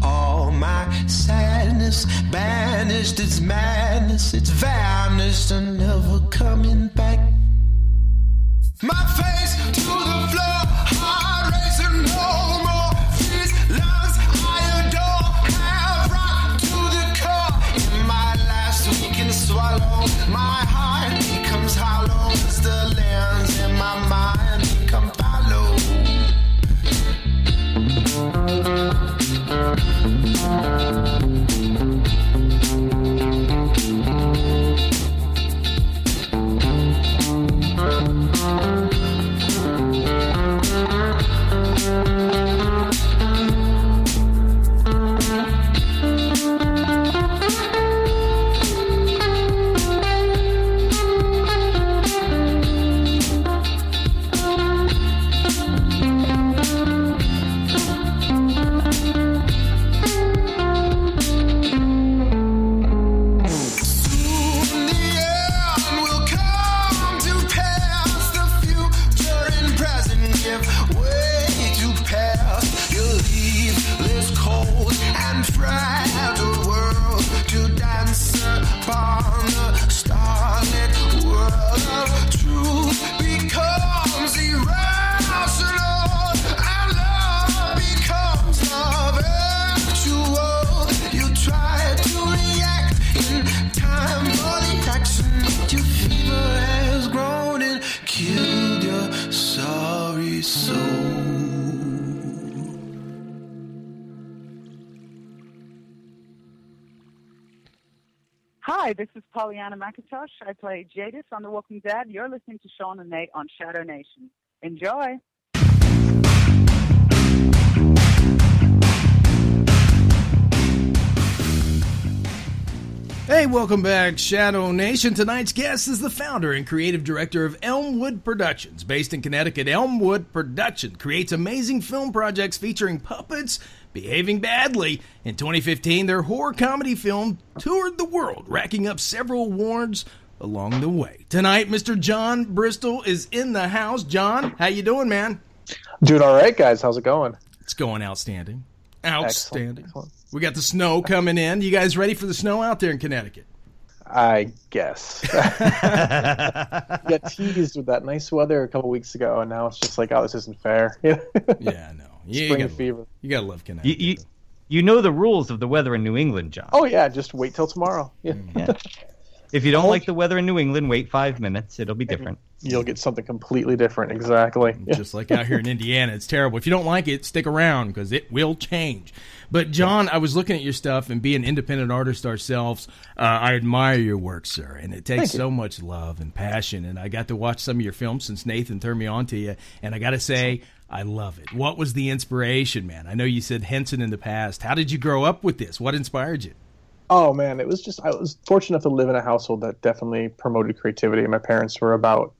All my sadness banished, it's madness, it's vanished and never coming back. My face to the floor, heart racing no more. These lungs I adore have rocked to the core. In my last weekend swallow, my heart becomes hollow as the lens in my mind become hollow. Hi, this is Pollyanna McIntosh. I play Jadis on The Walking Dead. You're listening to Sean and Nate on Shadow Nation. Enjoy. Hey, welcome back, Shadow Nation. Tonight's guest is the founder and creative director of Elmwood Productions. Based in Connecticut, Elmwood Production creates amazing film projects featuring puppets behaving badly. In 2015, their horror comedy film toured the world, racking up several awards along the way. Tonight, Mr. Jon Bristol is in the house. Jon, how you doing, man? Doing all right, guys. How's it going? It's going outstanding. Outstanding. Excellent. We got the snow coming in. You guys ready for the snow out there in Connecticut? I guess. Got teased with that nice weather a couple weeks ago, and now it's just like, oh, this isn't fair. Yeah, I know. Spring fever. You gotta love Connecticut. You know the rules of the weather in New England, Jon. Oh yeah, just wait till tomorrow. Yeah. If you don't like the weather in New England, wait 5 minutes. It'll be different. You'll get something completely different. Exactly. Just like out here in Indiana, it's terrible. If you don't like it, stick around because it will change. But Jon, I was looking at your stuff, and being independent artists ourselves, I admire your work, sir. And it takes so much love and passion. And I got to watch some of your films since Nathan turned me on to you. And I got to say, I love it. What was the inspiration, man? I know you said Henson in the past. How did you grow up with this? What inspired you? Oh man, it was just, I was fortunate enough to live in a household that definitely promoted creativity. My parents were about,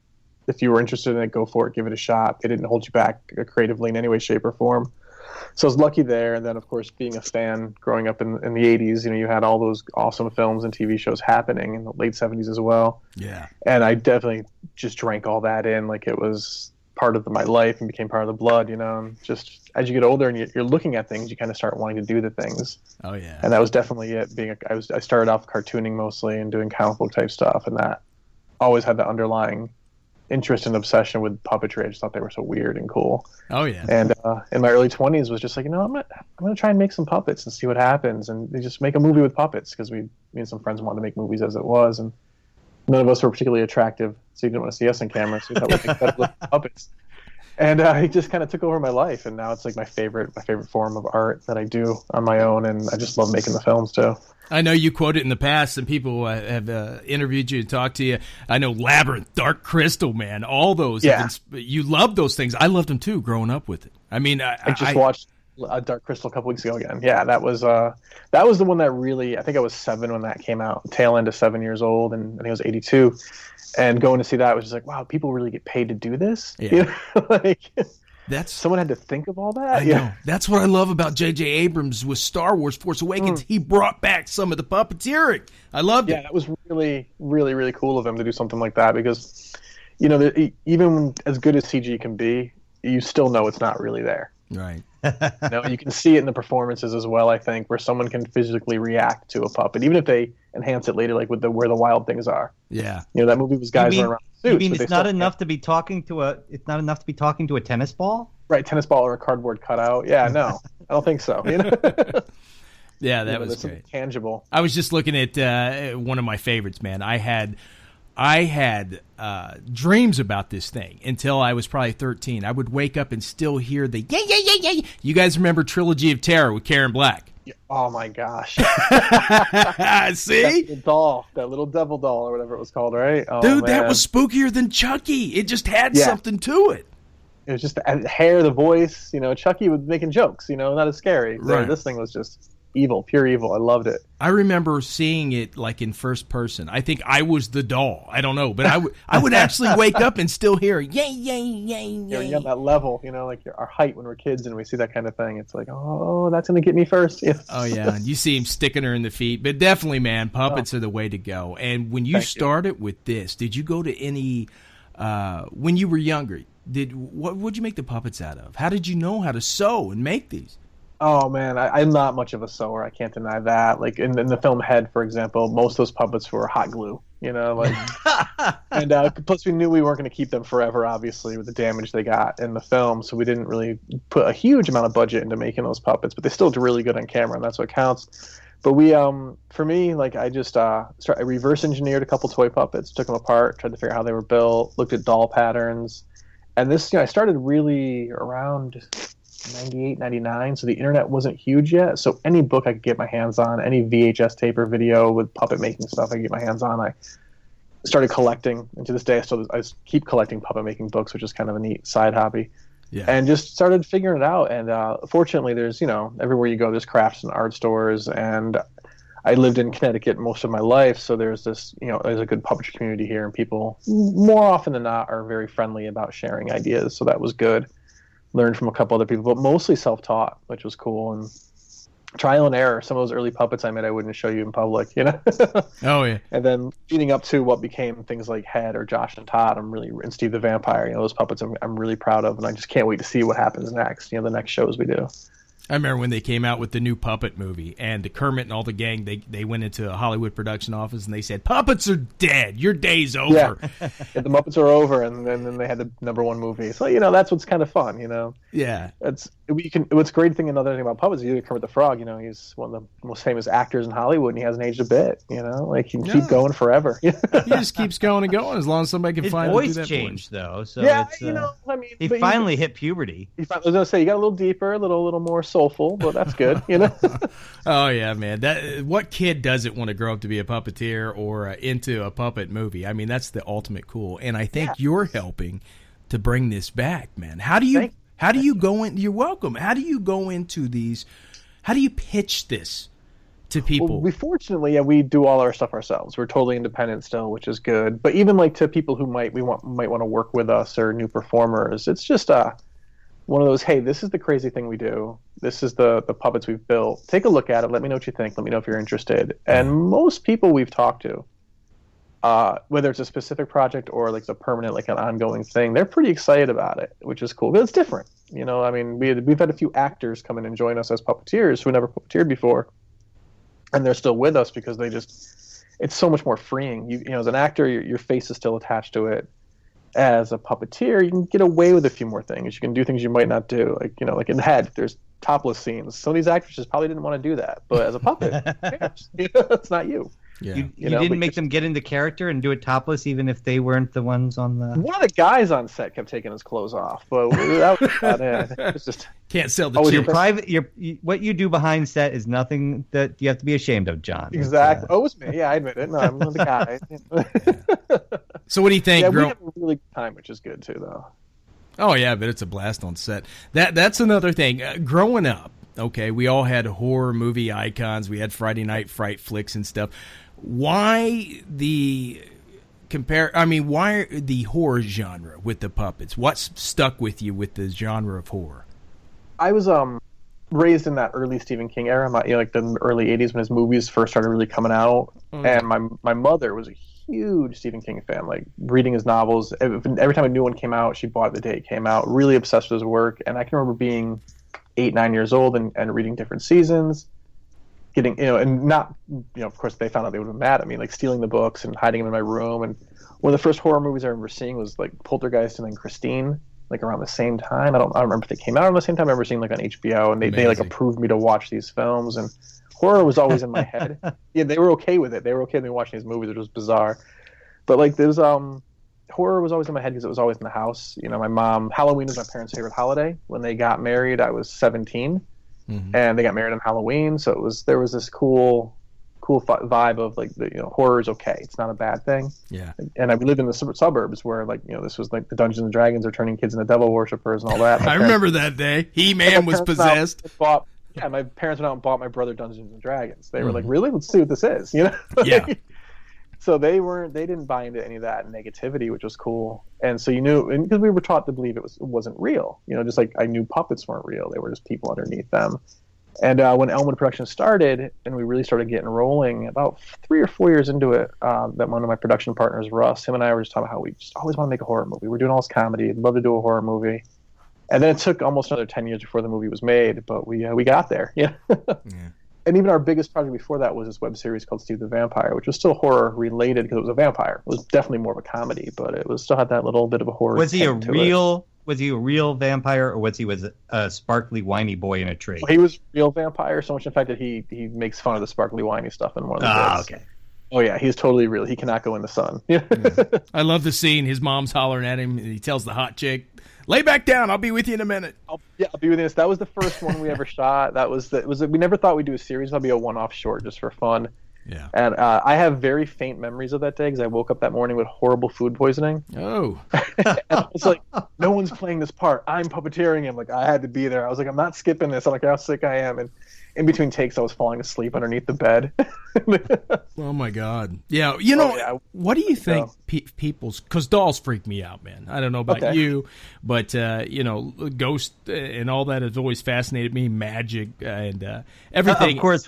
if you were interested in it, go for it, give it a shot. They didn't hold you back creatively in any way, shape, or form. So I was lucky there. And then, of course, being a fan growing up in the 80s, you had all those awesome films and TV shows happening in the late 70s as well. Yeah. And I definitely just drank all that in like it was part of my life and became part of the blood, and just as you get older and you're looking at things, you kind of start wanting to do the things. Oh yeah. And that was definitely it. I started off cartooning mostly and doing comic book type stuff, and that always had the underlying interest and obsession with puppetry. I just thought they were so weird and cool. Oh yeah. And in my early 20s was just like, I'm gonna try and make some puppets and see what happens, and just make a movie with puppets, because me and some friends wanted to make movies as it was, and none of us were particularly attractive, so you didn't want to see us on camera, so we thought we'd make better looking puppets. And it just kind of took over my life, and now it's like my favorite form of art that I do on my own, and I just love making the films too. I know you quoted in the past, and people have interviewed you and talked to you. I know Labyrinth, Dark Crystal, man, all those. Yeah. You love those things. I loved them too, growing up with it. I mean, I just watched Dark Crystal a couple weeks ago again. Yeah, that was the one that really, I think I was 7 when that came out, tail end of 7 years old, and I think I was 82. And going to see that was just like, wow, people really get paid to do this? Yeah. That's someone had to think of all that. I know. That's what I love about J.J. Abrams with Star Wars Force Awakens. He brought back some of the puppeteering. I loved it. Yeah, that was really, really, really cool of him to do something like that, because, even as good as CG can be, you still know it's not really there. Right. You can see it in the performances as well, I think, where someone can physically react to a puppet, even if they enhance it later, like with where the wild things are. Yeah. That movie was guys running around in suits. You mean but it's not enough to be talking to a tennis ball? Right, tennis ball or a cardboard cutout. Yeah, no, I don't think so. Yeah, that was great. Tangible. I was just looking at one of my favorites, man. I had dreams about this thing until I was probably 13. I would wake up and still hear the yeah. You guys remember Trilogy of Terror with Karen Black? Oh my gosh! See, that little devil doll or whatever it was called, right? Oh, dude, man. that was spookier than Chucky. It just had something to it. It was just the hair, the voice. Chucky was making jokes. Not as scary. Right. This thing was just evil, pure evil. I loved it. I remember seeing it like in first person. I think I was the doll. I don't know, but I would actually wake up and still hear yay. You got that level, like our height when we're kids and we see that kind of thing. It's like, oh, that's gonna get me first. Yeah. Oh yeah, you see him sticking her in the feet. But definitely, man, puppets are the way to go. And when you started with this, did you go to any? When you were younger, what'd you make the puppets out of? How did you know how to sew and make these? Oh man, I'm not much of a sewer. I can't deny that. Like in the film Head, for example, most of those puppets were hot glue. And plus we knew we weren't going to keep them forever, obviously, with the damage they got in the film. So we didn't really put a huge amount of budget into making those puppets, but they still looked really good on camera, and that's what counts. But we, for me, I just I reverse engineered a couple toy puppets, took them apart, tried to figure out how they were built, looked at doll patterns, and this, I started really around 98, 99, so the internet wasn't huge yet. So any book I could get my hands on, any VHS tape or video with puppet making stuff I could get my hands on, I started collecting. And to this day, I keep collecting puppet making books, which is kind of a neat side hobby. Yeah. And just started figuring it out. And fortunately, there's, everywhere you go, there's crafts and art stores. And I lived in Connecticut most of my life, so there's this, there's a good puppetry community here, and people more often than not are very friendly about sharing ideas. So that was good. Learned from a couple other people, but mostly self-taught, which was cool, and trial and error. Some of those early puppets I made, I wouldn't show you in public, Oh yeah. And then leading up to what became things like Head or Josh and Todd, and Steve the Vampire. Those puppets I'm really proud of, and I just can't wait to see what happens next. The next shows we do. I remember when they came out with the new Puppet movie, and Kermit and all the gang, they went into a Hollywood production office and they said, "Puppets are dead. Your day's over." Yeah, the Muppets are over, and then they had the #1 movie. So that's what's kind of fun, Yeah, What's great thing. Another thing about puppets, Kermit the Frog. He's one of the most famous actors in Hollywood, and he hasn't aged a bit. He can keep going forever. He just keeps going and going as long as somebody can His find. voice do that changed though, so yeah, it's, he finally hit puberty. I was gonna say you got a little deeper, a little more soulful, but that's good. Oh yeah, man. What kid doesn't want to grow up to be a puppeteer or into a puppet movie? I mean, that's the ultimate cool. And I think you're helping to bring this back, man. How do you go in? You're welcome. How do you go into these? How do you pitch this to people? Well, we fortunately, we do all our stuff ourselves. We're totally independent still, which is good. But even to people who might want to work with us or new performers, it's just one of those, hey, this is the crazy thing we do. This is the puppets we've built. Take a look at it. Let me know what you think. Let me know if you're interested. And most people we've talked to, whether it's a specific project or the permanent, an ongoing thing, they're pretty excited about it, which is cool. But it's different. I mean, we've had a few actors come in and join us as puppeteers who never puppeteered before, and they're still with us because it's so much more freeing. As an actor, your face is still attached to it. As a puppeteer, you can get away with a few more things. You can do things you might not do. Like in Head, there's topless scenes. Some of these actresses probably didn't want to do that, but as a puppet, it's not you. Yeah. You didn't make them get into character and do it topless, even if they weren't the ones on the. One of the guys on set kept taking his clothes off, but that was about it. It was just can't sell the. Your private, what you do behind set is nothing that you have to be ashamed of, John. Exactly. It was me. Yeah, I admit it. No, I'm the guy. So what do you think? Yeah, we have a really good time, which is good too, though. Oh yeah, but it's a blast on set. That's another thing. Growing up, okay, we all had horror movie icons. We had Friday Night Fright flicks and stuff. Why the horror genre with the puppets? What's stuck with you with the genre of horror? I was raised in that early Stephen King era, the early '80s when his movies first started really coming out, and my mother was a huge Stephen King fan, reading his novels. Every time a new one came out, she bought it the day it came out. Really obsessed with his work, and I can remember being 8, 9 years old and reading different seasons, getting, and not, of course they found out they would have been mad at me, like stealing the books and hiding them in my room. And one of the first horror movies I remember seeing was like Poltergeist and then Christine, like around the same time. I don't remember if they came out around the same time. I remember seeing like on HBO, and they like approved me to watch these films, and horror was always in my head. Yeah, they were okay with it. They were okay with me watching these movies, which was bizarre. But like there's horror was always in my head because it was always in the house. My mom, Halloween was my parents' favorite holiday. When they got married, I was 17, and they got married on Halloween. So there was this cool vibe of like horror is okay. It's not a bad thing. Yeah. And we lived in the suburbs where this was like the Dungeons and Dragons are turning kids into devil worshippers and all that. I remember that day. He-Man was possessed. My parents went out and bought my brother Dungeons and Dragons. They were like, really? Let's see what this is. Yeah. So they didn't buy into any of that negativity, which was cool. And so because we were taught to believe it wasn't real. Just like I knew puppets weren't real. They were just people underneath them. And when Elmwood production started and we really started getting rolling, about 3 or 4 years into it, that one of my production partners, Russ, him and I were just talking about how we just always want to make a horror movie. We're doing all this comedy. I'd love to do a horror movie. And then it took almost another 10 years before the movie was made, but we got there. Yeah. And even our biggest project before that was this web series called Secrets of Vampires, which was still horror related because it was a vampire. It was definitely more of a comedy, but it still had that little bit of a horror. Was he a real vampire, or was he a sparkly whiny boy in a tree? Well, he was a real vampire, so much in fact that he makes fun of the sparkly whiny stuff in one of the bits. Okay. Oh yeah, he's totally real. He cannot go in the sun. I love the scene. His mom's hollering at him, and he tells the hot chick, "Lay back down. I'll be with you in a minute." I'll be with you. That was the first one we ever shot. We never thought we'd do a series. That'll be a one-off short just for fun. Yeah. And I have very faint memories of that day because I woke up that morning with horrible food poisoning. Oh. And I was like, no one's playing this part. I'm puppeteering him. Like, I had to be there. I was like, I'm not skipping this. I'm like, how sick I am. And in between takes, I was falling asleep underneath the bed. Oh, my God. Yeah. What do you think people's... Because dolls freak me out, man. I don't know about you, but, ghosts and all that has always fascinated me. Magic and everything. Of course,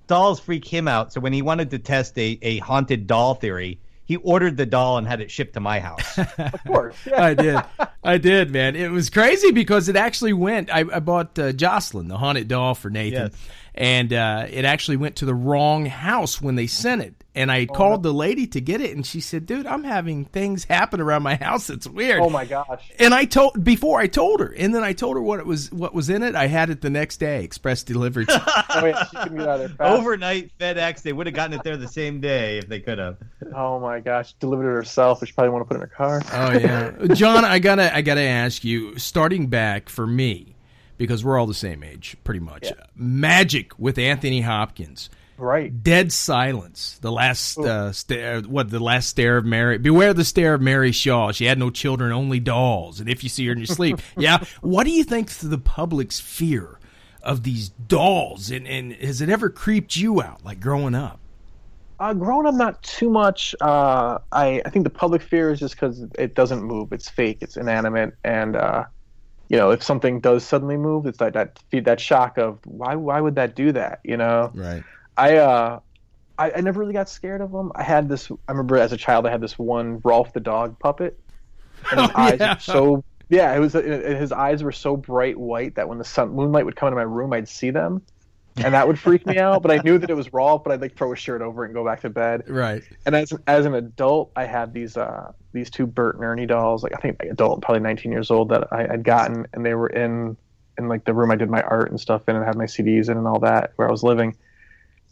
dolls freak him out. So when he wanted to test a haunted doll theory, he ordered the doll and had it shipped to my house. Of course. Yeah. I did, man. It was crazy because it actually went. I bought Jocelyn, the haunted doll for Nathan, yes. And it actually went to the wrong house when they sent it. And I called the lady to get it, and she said, "Dude, I'm having things happen around my house. It's weird." Oh my gosh! And I told her, and then I told her what was in it. I had it the next day, express delivered. Oh yeah, she can get out of there fast. Overnight FedEx. They would have gotten it there the same day if they could have. Oh my gosh! Delivered it herself. She probably want to put it in her car. Oh yeah, John, I gotta ask you. Starting back for me, because we're all the same age, pretty much. Yeah. Magic with Anthony Hopkins. Right. Dead Silence. The last the last stare of Mary. Beware the stare of Mary Shaw. She had no children, only dolls. And if you see her in your sleep. Yeah. What do you think the public's fear of these dolls? And has it ever creeped you out, like growing up? Growing up, not too much. I think the public fear is just because it doesn't move. It's fake. It's inanimate. And, if something does suddenly move, it's like that shock of why would that do that? Right. I never really got scared of them. I remember as a child, I had this one Rolf the dog puppet, and his eyes were so his eyes were so bright white that when the moonlight would come into my room, I'd see them, and that would freak me out. But I knew that it was Rolf, but I'd like throw a shirt over it and go back to bed. Right. And as an adult, I had these two Bert and Ernie dolls. Like I think adult, probably 19 years old, that I'd gotten, and they were in like the room I did my art and stuff in, and had my CDs in and all that where I was living.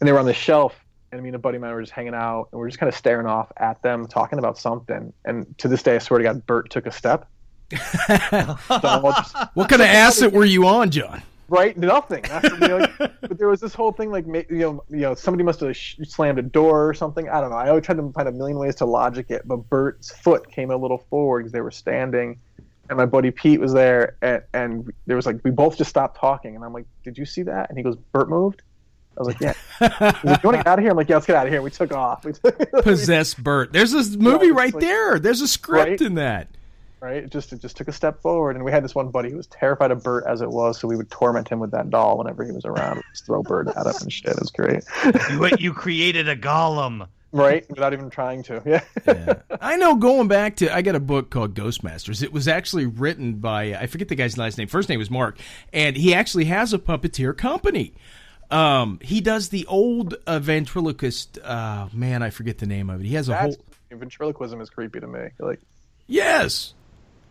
And they were on the shelf, and me and a buddy of mine were just hanging out, and we were just kind of staring off at them, talking about something. And to this day, I swear to God, Bert took a step. What kind of asset were you on, John? Right, nothing. But there was this whole thing, like somebody must have slammed a door or something. I don't know. I always tried to find a million ways to logic it, but Bert's foot came a little forward because they were standing, and my buddy Pete was there, and there was like we both just stopped talking, and I'm like, "Did you see that?" And he goes, "Bert moved." I was like, yeah. He's like, "You want to get out of here?" I'm like, "Yeah, let's get out of here." And we took off. Possess Bert. There's this movie right there. There's a script in that. Right? It just took a step forward. And we had this one buddy who was terrified of Bert as it was, so we would torment him with that doll whenever he was around. We'd just throw Bert at him and shit. It was great. You created a golem. Right? Without even trying to. Yeah. Yeah. I know, going back to, I got a book called Ghostmasters. It was actually written by, I forget the guy's last name. First name was Mark. And he actually has a puppeteer company. He does the old ventriloquist, man, I forget the name of it. He has a whole... Ventriloquism is creepy to me. Like, yes!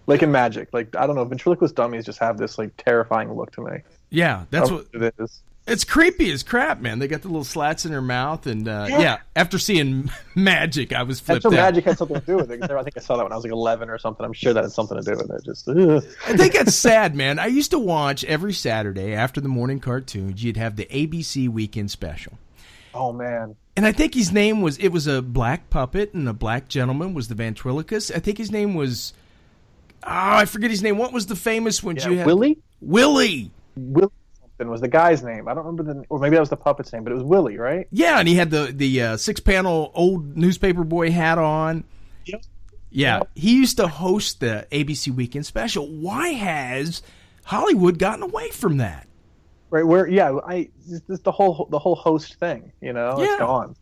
Like in Magic. Like, I don't know, ventriloquist dummies just have this, like, terrifying look to me. Yeah, that's what it is. It's creepy as crap, man. They got the little slats in their mouth, and yeah. After seeing Magic, I was flipped out. Magic had something to do with it. I think I saw that when I was like 11 or something. I'm sure that had something to do with it. Just, I think it's sad, man. I used to watch every Saturday after the morning cartoons. You'd have the ABC Weekend Special. Oh man! And I think his name was. It was a black puppet, and a black gentleman was the ventriloquist. I think his name was. I forget his name. What was the famous one? Yeah, Willie. Willie Was the guy's name. I don't remember or maybe that was the puppet's name, but it was Willie, right? Yeah, and he had the 6-panel old newspaper boy hat on. Yep. Yeah, He used to host the ABC Weekend Special. Why has Hollywood gotten away from that? Right, just the whole host thing, it's gone.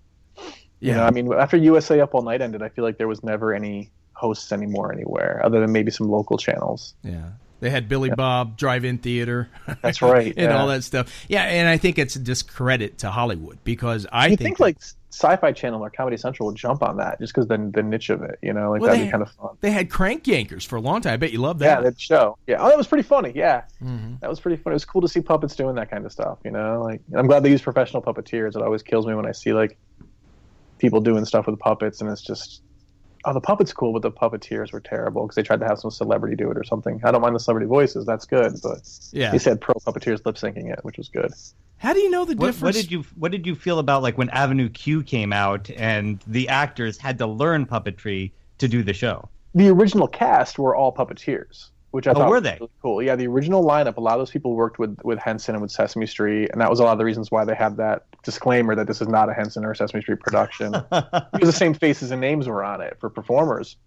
Yeah. I mean, after USA Up All Night ended, I feel like there was never any hosts anymore anywhere, other than maybe some local channels. Yeah. They had Billy Bob Drive-In Theater. That's right. and all that stuff. Yeah, and I think it's a discredit to Hollywood because I think like Sci-Fi Channel or Comedy Central would jump on that just because the niche of it, that'd be kind of fun. They had Crank Yankers for a long time. I bet you loved that. Yeah, that show. Yeah, that was pretty funny. Yeah, mm-hmm. That was pretty funny. It was cool to see puppets doing that kind of stuff. Like I'm glad they use professional puppeteers. It always kills me when I see like people doing stuff with puppets, and it's just. Oh, the puppet's cool, but the puppeteers were terrible because they tried to have some celebrity do it or something. I don't mind the celebrity voices; that's good. But he said pro puppeteers lip syncing it, which was good. How do you know the difference? What did you feel about like when Avenue Q came out and the actors had to learn puppetry to do the show? The original cast were all puppeteers, which I thought were was they? really cool. Yeah, the original lineup. A lot of those people worked with Henson and with Sesame Street, and that was a lot of the reasons why they had that disclaimer that this is not a Henson or Sesame Street production. Because the same faces and names were on it for performers.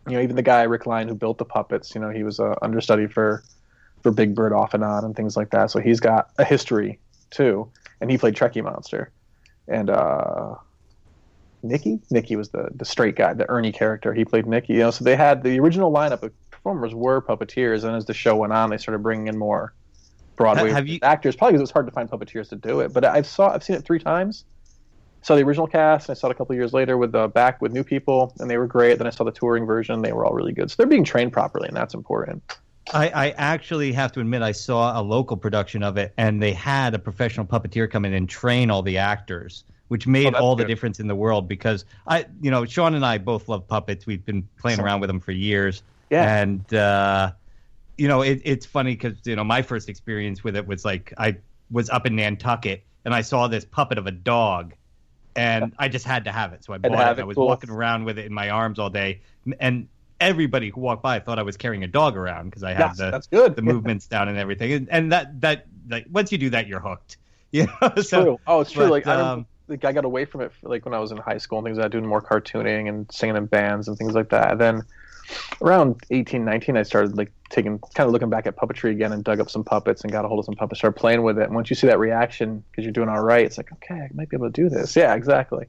Even the guy Rick Lyon who built the puppets, he was a understudy for Big Bird off and on and things like that. So he's got a history too, and he played Trekkie Monster. And Nicky was the straight guy, the Ernie character. He played Nicky. So they had the original lineup of performers were puppeteers, and as the show went on, they started bringing in more Broadway actors, probably because it was hard to find puppeteers to do it. But I've seen it 3 times. Saw the original cast, and I saw it a couple of years later with back with new people, and they were great. Then I saw the touring version; they were all really good. So they're being trained properly, and that's important. I actually have to admit I saw a local production of it, and they had a professional puppeteer come in and train all the actors, which made all the difference in the world. Because Sean and I both love puppets. We've been playing around with them for years. Yeah, and it's funny because my first experience with it was like I was up in Nantucket and I saw this puppet of a dog, and I just had to have it, so I bought it. And I was walking around with it in my arms all day, and everybody who walked by thought I was carrying a dog around because I had the movements down and everything, and that like once you do that, you're hooked. It's true. Oh, it's true. Like I got away from it like when I was in high school and things like that, doing more cartooning and singing in bands and things like that. And then around 18, 19, I started like looking back at puppetry again and dug up some puppets and got a hold of some puppets, started playing with it. And once you see that reaction, because you're doing all right, it's like, okay, I might be able to do this. Yeah, exactly.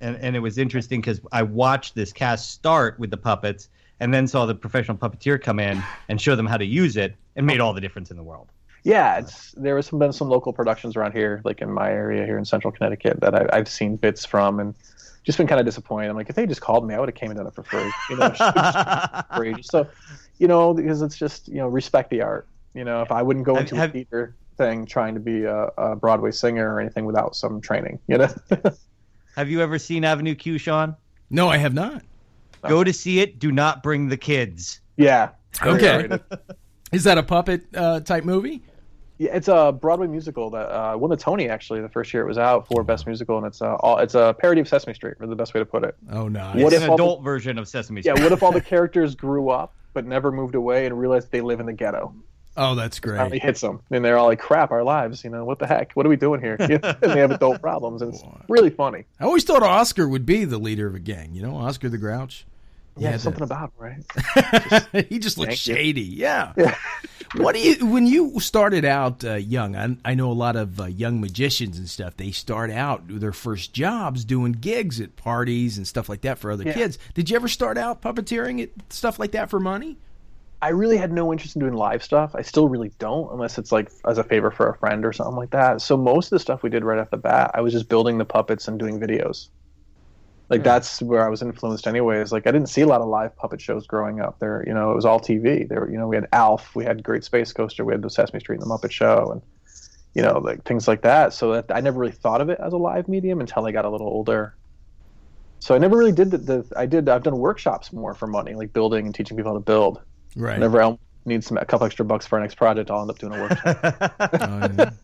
And it was interesting because I watched this cast start with the puppets and then saw the professional puppeteer come in and show them how to use it, and made all the difference in the world. Yeah, there has been some local productions around here, like in my area here in Central Connecticut, that I've seen bits from, and just been kind of disappointed. I'm like, if they just called me, I would have came and done it for free. Because it's just respect the art. If I wouldn't go into a theater thing trying to be a Broadway singer or anything without some training. Have you ever seen Avenue Q, Sean? No, I have not. Go to see it. Do not bring the kids. Yeah. Okay. Is that a puppet type movie? Yeah, it's a Broadway musical that won the Tony actually the first year it was out for Best Musical, and it's a parody of Sesame Street, or the best way to put it. Oh, nice. It's an adult version of Sesame Street. Yeah, what if all the characters grew up but never moved away and realized they live in the ghetto? Oh, that's great. It finally hits them, and they're all like, crap, our lives, what the heck? What are we doing here? And they have adult problems, and it's really funny. I always thought Oscar would be the leader of a gang, Oscar the Grouch. Yeah, something about him, right? He just looks shady. Yeah. What do you, when you started out young, I know a lot of young magicians and stuff, they start out with their first jobs doing gigs at parties and stuff like that for other kids. Did you ever start out puppeteering at stuff like that for money? I really had no interest in doing live stuff. I still really don't, unless it's like as a favor for a friend or something like that. So most of the stuff we did right off the bat, I was just building the puppets and doing videos. Like that's where I was influenced anyways. Like I didn't see a lot of live puppet shows growing up there. You know, it was all TV. There, you know, we had Alf, we had Great Space Coaster, we had the Sesame Street and the Muppet Show, and you know, like things like that. So that I never really thought of it as a live medium until I got a little older. So I never really did I've done workshops more for money, like building and teaching people how to build. Right. Whenever I need a couple extra bucks for our next project, I'll end up doing a workshop.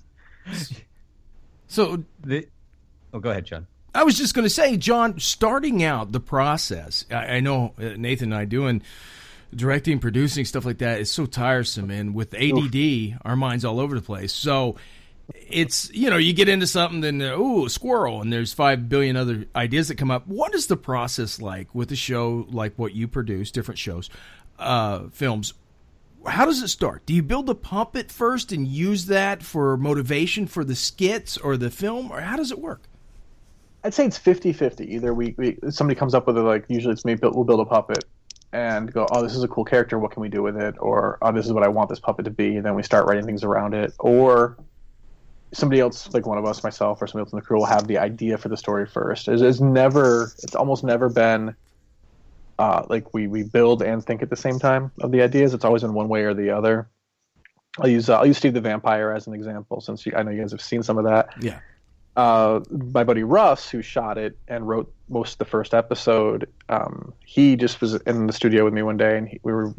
So go ahead, John. I was just going to say, John, starting out the process, I know Nathan and I doing directing, producing, stuff like that is so tiresome. And with ADD, our mind's all over the place. So it's, you know, you get into something, then, a squirrel, and there's 5 billion other ideas that come up. What is the process like with a show like what you produce, different shows, films? How does it start? Do you build a puppet first and use that for motivation for the skits or the film, or how does it work? I'd say it's 50-50. Either somebody comes up with it, like usually it's me, we'll build a puppet and go, oh, this is a cool character, what can we do with it? Or, oh, this is what I want this puppet to be, and then we start writing things around it. Or somebody else, like one of us, myself, or somebody else in the crew will have the idea for the story first. It's almost never been like we build and think at the same time of the ideas. It's always been one way or the other. I'll use Steve the Vampire as an example, since I know you guys have seen some of that. Yeah. My buddy Russ, who shot it and wrote most of the first episode, he just was in the studio with me one day, and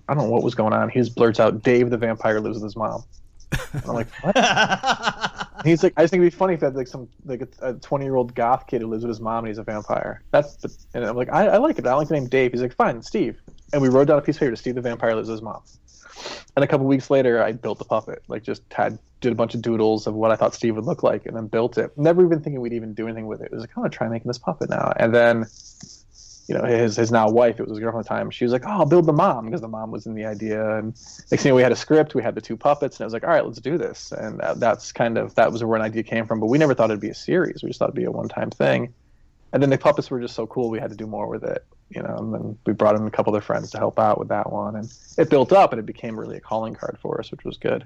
I don't know what was going on. He just blurts out, "Dave the Vampire lives with his mom." And I'm like, what? And he's like, I just think it'd be funny if that's like a 20-year-old goth kid who lives with his mom and he's a vampire. And I'm like, I like it. I like the name Dave. He's like, fine, Steve. And we wrote down a piece of paper, Steve the Vampire lives with his mom. And a couple weeks later, I built the puppet. Like, just did a bunch of doodles of what I thought Steve would look like, and then built it. Never even thinking we'd even do anything with it. It was like, I'm gonna try making this puppet now. And then, you know, his now wife, it was his girlfriend at the time, she was like, oh, I'll build the mom, because the mom was in the idea. And next thing you know, we had a script, we had the 2 puppets, and I was like, all right, let's do this. And that was where an idea came from. But we never thought it'd be a series. We just thought it'd be a one-time thing. And then the puppets were just so cool, we had to do more with it. You know, and then we brought in a couple of their friends to help out with that one, and it built up, and it became really a calling card for us, which was good.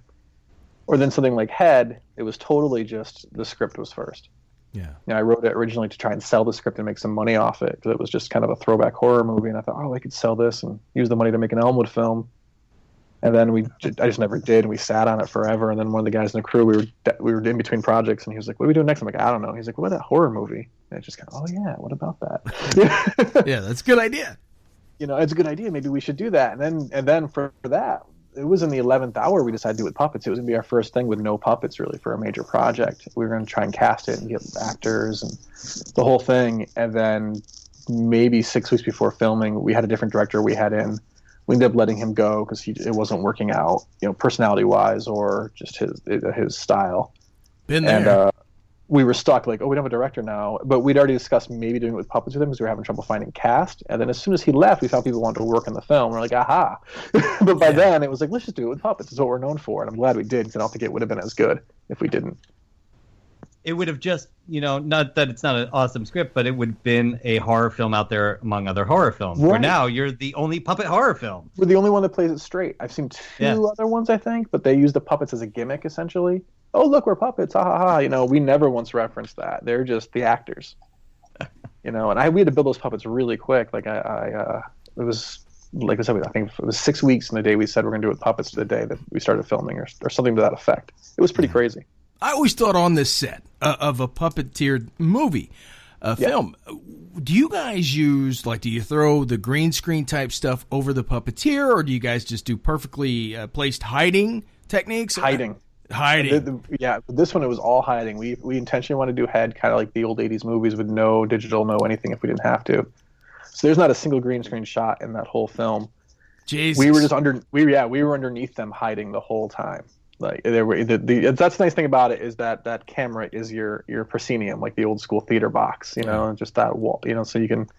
Or then something like Head, it was totally just the script was first. Yeah. You know, I wrote it originally to try and sell the script and make some money off it, because it was just kind of a throwback horror movie, and I thought, oh, I could sell this and use the money to make an Elmwood film. And then I just never did, and we sat on it forever. And then one of the guys in the crew, we were in between projects, and he was like, what are we doing next? I'm like, I don't know. He's like, what about that horror movie? And it just kind of, oh yeah, what about that? Yeah, that's a good idea. You know, it's a good idea. Maybe we should do that. And then for that, it was in the 11th hour we decided to do it with puppets. It was going to be our first thing with no puppets, really, for a major project. We were going to try and cast it and get actors and the whole thing. And then maybe 6 weeks before filming, we had a different director we had in. We ended up letting him go because it wasn't working out, you know, personality-wise or just his style. Been there. And we were stuck, like, oh, we don't have a director now. But we'd already discussed maybe doing it with puppets with him because we were having trouble finding cast. And then as soon as he left, we found people wanted to work in the film. We're like, aha. But by then, it was like, let's just do it with puppets. It's what we're known for. And I'm glad we did, because I don't think it would have been as good if we didn't. It would have just, you know, not that it's not an awesome script, but it would have been a horror film out there among other horror films. Right. Where now you're the only puppet horror film. We're the only one that plays it straight. I've seen 2 other ones, I think, but they use the puppets as a gimmick, essentially. Oh, look, we're puppets, ha ha ha. You know, we never once referenced that. They're just the actors. You know, and we had to build those puppets really quick. Like, it was, like I said, I think it was 6 weeks from the day we said we're going to do it with puppets to the day that we started filming, or something to that effect. It was pretty crazy. I always thought on this set of a puppeteered movie, film, do you guys use, like, do you throw the green screen type stuff over the puppeteer, or do you guys just do perfectly placed hiding techniques? Hiding. This one, it was all hiding. We intentionally wanted to do Head kind of like the old 80s movies with no digital, no anything if we didn't have to. So there's not a single green screen shot in that whole film. Jesus. We were just we were underneath them hiding the whole time. Like, there were that's the nice thing about it, is that camera is your proscenium, like the old school theater box, you know, and just that wall, you know, so you can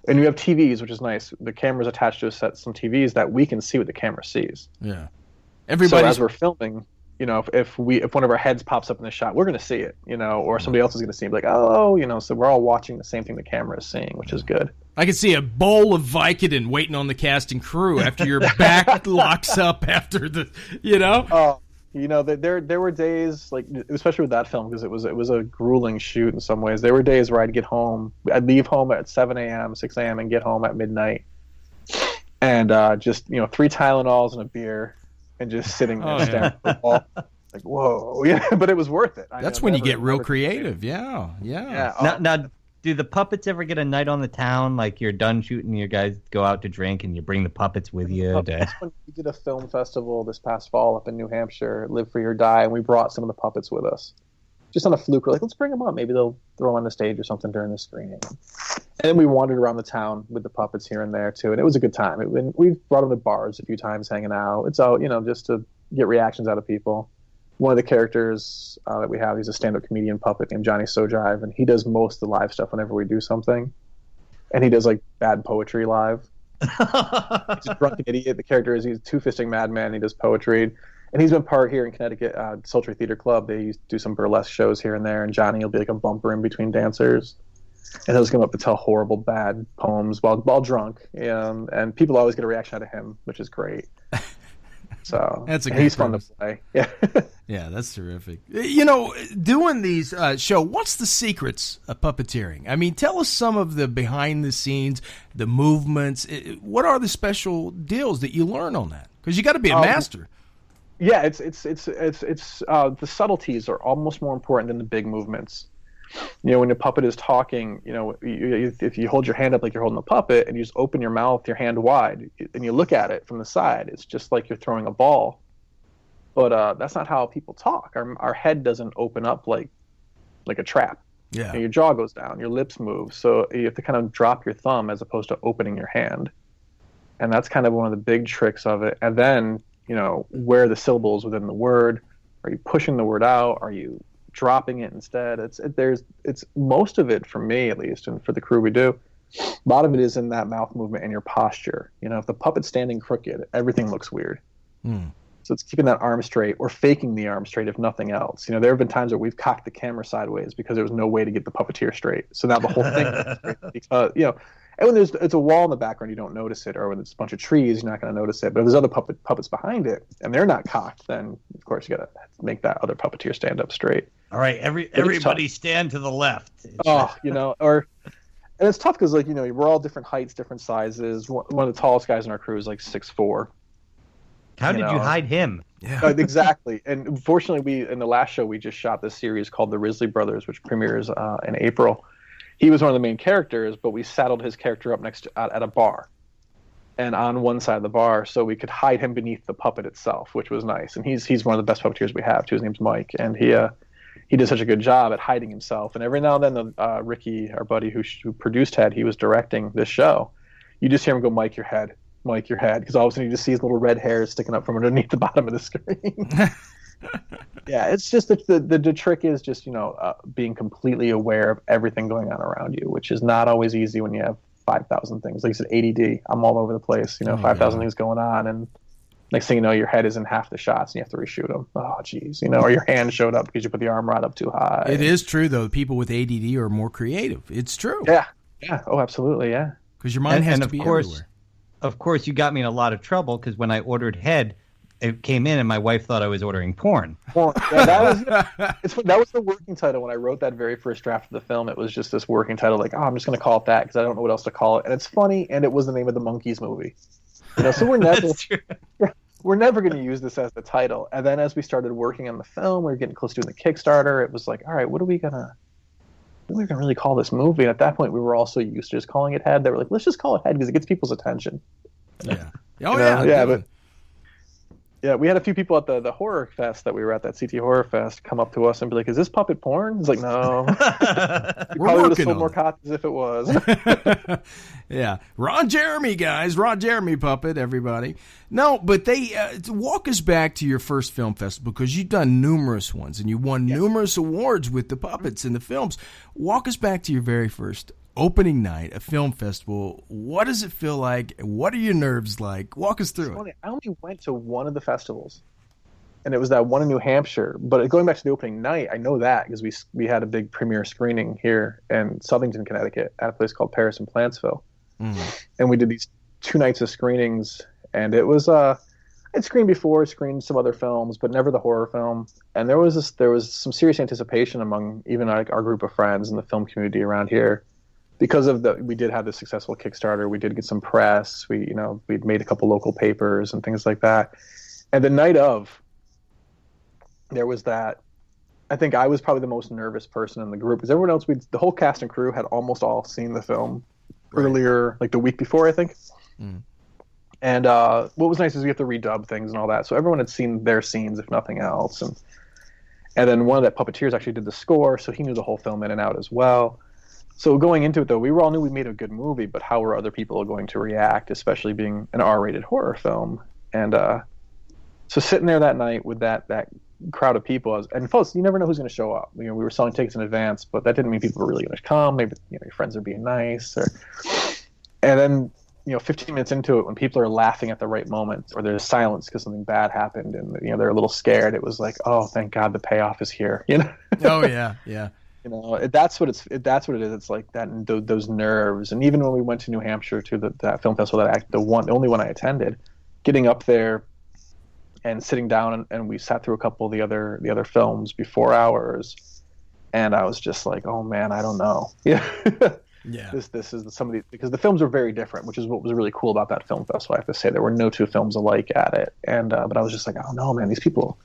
And we have TVs, which is nice. The camera's attached to some TVs that we can see what the camera sees. Yeah. So as we're filming, if one of our heads pops up in the shot, we're going to see it, or somebody else is going to see it. Like, oh, so we're all watching the same thing the camera is seeing, which is good. I can see a bowl of Vicodin waiting on the cast and crew after your back locks up after the, Oh, there were days, like, especially with that film, because it was a grueling shoot in some ways. There were days where I'd leave home at 7 a.m., 6 a.m., and get home at midnight. And just, 3 Tylenols and a beer, and just sitting there staring at the wall. Like, whoa. Yeah, but it was worth it. That's when you get real creative. Yeah. Now, do the puppets ever get a night on the town? Like, you're done shooting, you guys go out to drink, and you bring the puppets with you? We did a film festival this past fall up in New Hampshire, Live Free or Die, and we brought some of the puppets with us. Just on a fluke. We're like, let's bring them up. Maybe they'll throw them on the stage or something during the screening. And then we wandered around the town with the puppets here and there, too, and it was a good time. We've brought them to bars a few times hanging out. It's all, just to get reactions out of people. One of the characters that we have, he's a stand-up comedian puppet named Johnny Sojive, and he does most of the live stuff whenever we do something. And he does, like, bad poetry live. He's a drunken idiot. The character he's a two-fisting madman. He does poetry. And he's been part here in Connecticut, Sultry Theater Club. They used to do some burlesque shows here and there, and Johnny will be like a bumper in between dancers. And he'll just come up to tell horrible, bad poems while drunk. And people always get a reaction out of him, which is great. So he's fun to play. Yeah. Yeah, that's terrific. Doing these show, what's the secrets of puppeteering? I mean, tell us some of the behind the scenes, the movements. What are the special deals that you learn on that? Because you got to be a master. Yeah, it's the subtleties are almost more important than the big movements. When a puppet is talking, if you hold your hand up like you're holding a puppet and you just open your mouth, your hand wide, and you look at it from the side, it's just like you're throwing a ball. But that's not how people talk. Our head doesn't open up like a trap. Yeah. Your jaw goes down, your lips move, so you have to kind of drop your thumb as opposed to opening your hand. And that's kind of one of the big tricks of it. And then, where are the syllables within the word? Are you pushing the word out? Are you dropping it instead? It's most of it, for me at least, and for the crew we do, a lot of it is in that mouth movement and your posture. If the puppet's standing crooked, everything looks weird. So it's keeping that arm straight or faking the arm straight, if nothing else. There have been times where we've cocked the camera sideways because there was no way to get the puppeteer straight. So now the whole thing is straight because, and when it's a wall in the background, you don't notice it, or when it's a bunch of trees, you're not going to notice it. But if there's other puppets behind it, and they're not cocked, then of course you got to make that other puppeteer stand up straight. All right, everybody stand to the left. And it's tough because we're all different heights, different sizes. One of the tallest guys in our crew is like 6'4". How did you hide him? Yeah, exactly. And unfortunately, in the last show we just shot this series called The Risley Brothers, which premieres in April. He was one of the main characters, but we saddled his character up next to at a bar, and on one side of the bar, so we could hide him beneath the puppet itself, which was nice. And he's one of the best puppeteers we have too. His name's Mike, and he did such a good job at hiding himself. And every now and then, Ricky, our buddy who produced Head, he was directing this show. You just hear him go, "Mike, your head, Mike, your head," because all of a sudden you just see his little red hairs sticking up from underneath the bottom of the screen. Yeah, it's just the trick is just being completely aware of everything going on around you, which is not always easy when you have 5,000 things. Like you said, ADD. I'm all over the place. 5,000 things going on, and next thing you know, your head is in half the shots, and you have to reshoot them. Oh, geez, or your hand showed up because you put the arm rod up too high. It is true though. People with ADD are more creative. It's true. Yeah. Oh, absolutely. Yeah. Because your mind has to be everywhere. Of course, you got me in a lot of trouble because when I ordered Head, it came in and my wife thought I was ordering porn. Well, yeah, that was the working title when I wrote that very first draft of the film. It was just this working title, like, I'm just going to call it that because I don't know what else to call it. And it's funny, and it was the name of the Monkees movie. So we're never going to use this as the title. And then as we started working on the film, we were getting close to doing the Kickstarter. It was like, all right, what are we gonna really call this movie? And at that point, we were also used to just calling it Head. They were like, let's just call it Head because it gets people's attention. Yeah. Yeah, we had a few people at the horror fest that we were at, that CT Horror Fest, come up to us and be like, "Is this puppet porn?" It's like, no. We're probably would have working sold on more it. copies if it was. Yeah, Ron Jeremy, guys, Ron Jeremy puppet, everybody. No, but they walk us back to your first film festival because you've done numerous ones and you won numerous awards with the puppets in the films. Walk us back to your very first opening night, a film festival. What does it feel like? What are your nerves like? Walk us through it. I only went to one of the festivals, and it was that one in New Hampshire. But going back to the opening night, I know that because we had a big premiere screening here in Southington, Connecticut, at a place called Paris in Plantsville, and we did these 2 nights of screenings, and it was I'd screened before, screened some other films, but never the horror film. And there was some serious anticipation among even our group of friends in the film community around here. Because we did have this successful Kickstarter, we did get some press. We'd made a couple local papers and things like that. And the night of, there was that. I think I was probably the most nervous person in the group because everyone else, the whole cast and crew had almost all seen the film earlier, like the week before, I think. And what was nice is we have to redub things and all that, so everyone had seen their scenes, if nothing else. And then one of the puppeteers actually did the score, so he knew the whole film in and out as well. So going into it, though, we all knew we made a good movie, but how were other people going to react, especially being an R-rated horror film? And so sitting there that night with that crowd of people, and folks, you never know who's going to show up. We were selling tickets in advance, but that didn't mean people were really going to come. Maybe your friends are being nice, and then 15 minutes into it, when people are laughing at the right moment, or there's silence because something bad happened, and they're a little scared. It was like, oh, thank God, the payoff is here. Oh yeah. That's what it is. It's like that, and those nerves. And even when we went to New Hampshire to that film festival, the only one I attended, getting up there and sitting down, and we sat through a couple of the other films before ours, and I was just like, oh man, I don't know. Yeah. This is some of these, because the films were very different, which is what was really cool about that film festival. I have to say there were no 2 films alike at it, and but I was just like, oh no, man, these people.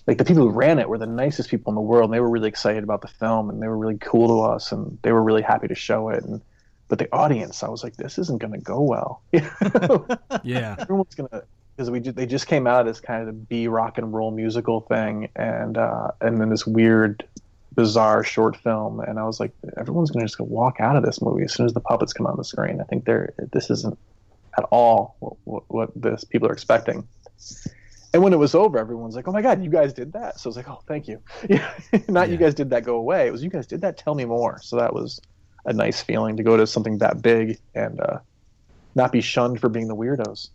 Like the people who ran it were the nicest people in the world, and they were really excited about the film, and they were really cool to us, and they were really happy to show it. But the audience, I was like, this isn't going to go well. Yeah, everyone's gonna, because they just came out of this kind of B rock and roll musical thing, and then this weird, bizarre short film, and I was like, everyone's going to just walk out of this movie as soon as the puppets come on the screen. I think this isn't at all what this people are expecting. And when it was over, everyone's like, oh my God, you guys did that? So I was like, oh, thank you. You guys did that go away. It was, you guys did that, tell me more. So that was a nice feeling to go to something that big and not be shunned for being the weirdos.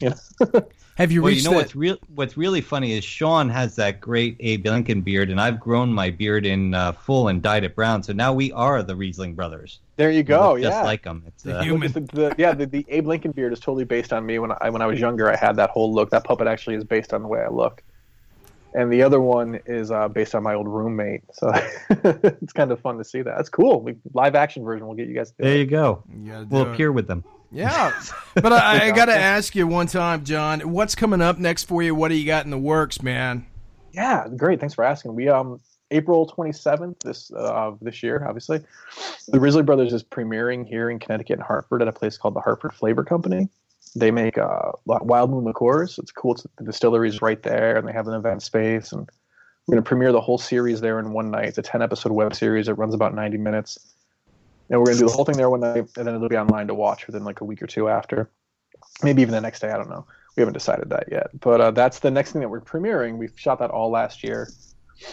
Have you reached what's really funny is Sean has that great Abe Lincoln beard, and I've grown my beard in full and dyed it brown. So now we are the Riesling brothers. There you go. Just like them. It's human. The Abe Lincoln beard is totally based on me. When I was younger, I had that whole look. That puppet actually is based on the way I look. And the other one is based on my old roommate. So it's kind of fun to see that. That's cool. Live action version. We'll get you guys. There you go. We'll appear with them. Yeah. But I got to ask you one time, John, what's coming up next for you? What do you got in the works, man? Yeah, great. Thanks for asking. We April 27th this year, obviously, the Risley Brothers is premiering here in Connecticut and Hartford at a place called the Hartford Flavor Company. They make Wild Moon liqueurs. It's cool. The distillery is right there, and they have an event space. And we're going to premiere the whole series there in one night. It's a 10-episode web series. It runs about 90 minutes. And we're going to do the whole thing there one night, and then it'll be online to watch within like a week or two after. Maybe even the next day. I don't know. We haven't decided that yet. But that's the next thing that we're premiering. We shot that all last year,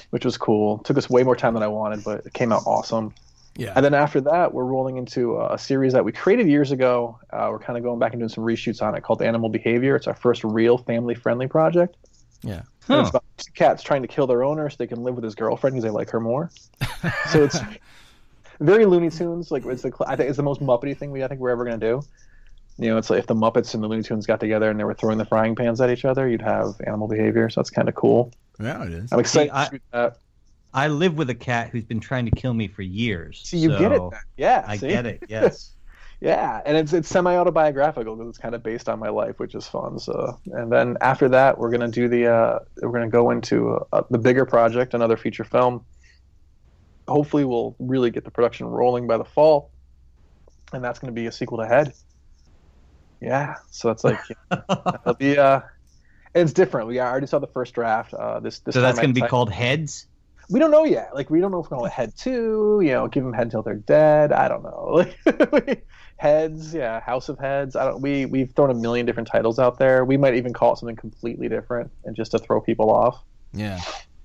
which was cool. It took us way more time than I wanted, but it came out awesome. Yeah. And then after that, we're rolling into a series that we created years ago. We're kind of going back and doing some reshoots on it called Animal Behavior. It's our first real family-friendly project. Yeah. And it's about 2 cats trying to kill their owner so they can live with his girlfriend because they like her more. So it's very Looney Tunes. Like I think it's the most Muppety thing I think we're ever going to do. It's like if the Muppets and the Looney Tunes got together and they were throwing the frying pans at each other, you'd have Animal Behavior. So that's kind of cool. Yeah, it is. I'm excited to shoot that. I live with a cat who's been trying to kill me for years. See, you get it then. Yeah. I get it, yes. Yeah, and it's semi-autobiographical because it's kind of based on my life, which is fun. So, and then after that, we're gonna do we're gonna go into the bigger project, another feature film. Hopefully, we'll really get the production rolling by the fall, and that's gonna be a sequel to Head. Yeah, so it's like it'll be it's different. We already saw the first draft. So that's gonna be called Heads. We don't know yet. Like, we don't know if we're going to Head 2, give them Head until they're dead. I don't know. Heads, yeah, House of Heads. We've thrown a million different titles out there. We might even call it something completely different and just to throw people off. Yeah.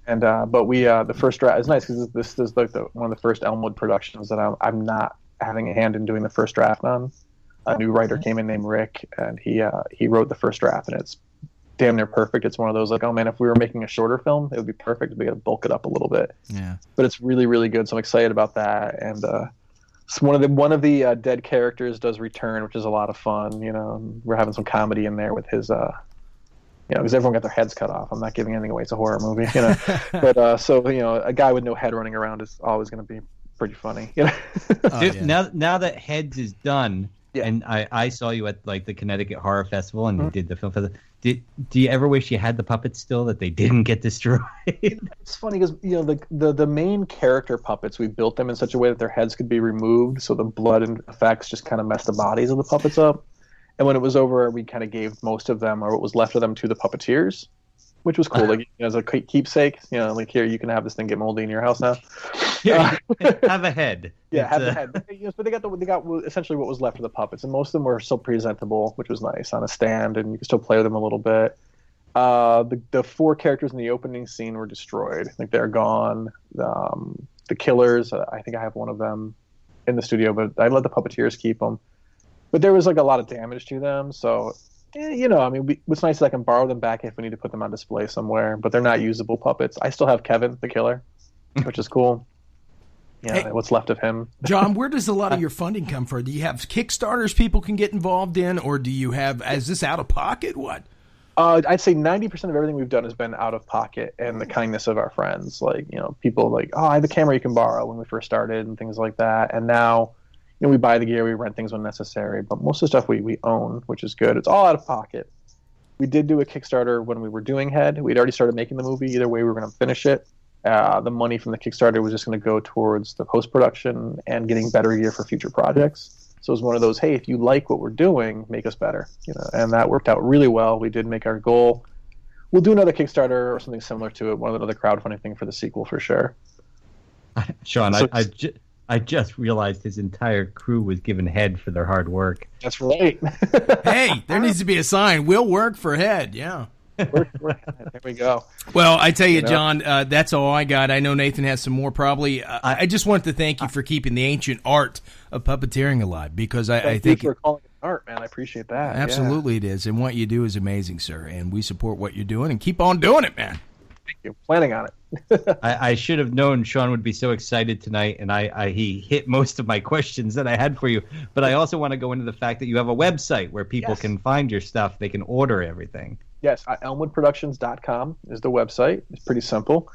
And but we the first draft is nice because this is like one of the first Elmwood productions that I'm not having a hand in doing the first draft on. A new writer came in named Rick, and he wrote the first draft, and it's damn near perfect. It's one of those like, oh man, if we were making a shorter film, it would be perfect. We got to bulk it up a little bit. Yeah. But it's really, really good. So I'm excited about that. And so one of the dead characters does return, which is a lot of fun. You know, we're having some comedy in there with his, you know, because everyone got their heads cut off. I'm not giving anything away. It's a horror movie, you know. But so you know, a guy with no head running around is always going to be pretty funny. You know. Dude, now that Heads is done. Yeah. And I saw you at like the Connecticut Horror Festival, and you did the film for the. Do you ever wish you had the puppets still, that they didn't get destroyed? It's funny because, you know, the main character puppets, we built them in such a way that their heads could be removed, so the blood and effects just kind of messed the bodies of the puppets up. And when it was over, we kind of gave most of them, or what was left of them, to the puppeteers, which was cool. Like, you know, as a keepsake, you know, like, here, you can have this thing get moldy in your house now. Have a head. Yeah, have a head. But they got essentially what was left of the puppets, and most of them were still presentable, which was nice, on a stand, and you could still play with them a little bit. The 4 characters in the opening scene were destroyed. Like, they're gone. The killers, I think I have one of them in the studio, but I let the puppeteers keep them. But there was like a lot of damage to them, so you know, I mean, what's nice is I can borrow them back if we need to put them on display somewhere, but they're not usable puppets. I still have Kevin, the killer, which is cool. Yeah, hey, what's left of him. John, where does a lot of your funding come from? Do you have Kickstarters people can get involved in, or do you have, is this out of pocket? What? I'd say 90% of everything we've done has been out of pocket and the kindness of our friends. Like, you know, people like, oh, I have a camera you can borrow, when we first started and things like that. And now, you know, we buy the gear, we rent things when necessary, but most of the stuff we own, which is good. It's all out of pocket. We did do a Kickstarter when we were doing Head. We'd already started making the movie. Either way, we were going to finish it. The money from the Kickstarter was just going to go towards the post-production and getting better gear for future projects. So it was one of those, hey, if you like what we're doing, make us better. You know, and that worked out really well. We did make our goal. We'll do another Kickstarter or something similar to it, another crowdfunding thing for the sequel for sure. Sean, so, I just realized his entire crew was given Head for their hard work. That's right. Hey, there needs to be a sign. We'll work for Head. Yeah. There we go. Well, I tell you, John, that's all I got. I know Nathan has some more probably. I just wanted to thank you for keeping the ancient art of puppeteering alive, because I think you for calling it art, man. I appreciate that. Absolutely, it is. And what you do is amazing, sir. And we support what you're doing, and keep on doing it, man. Thank you. Planning on it. I should have known Sean would be so excited tonight, and he hit most of my questions that I had for you. But I also want to go into the fact that you have a website where people can find your stuff. They can order everything. Yes, elmwoodproductions.com is the website. It's pretty simple.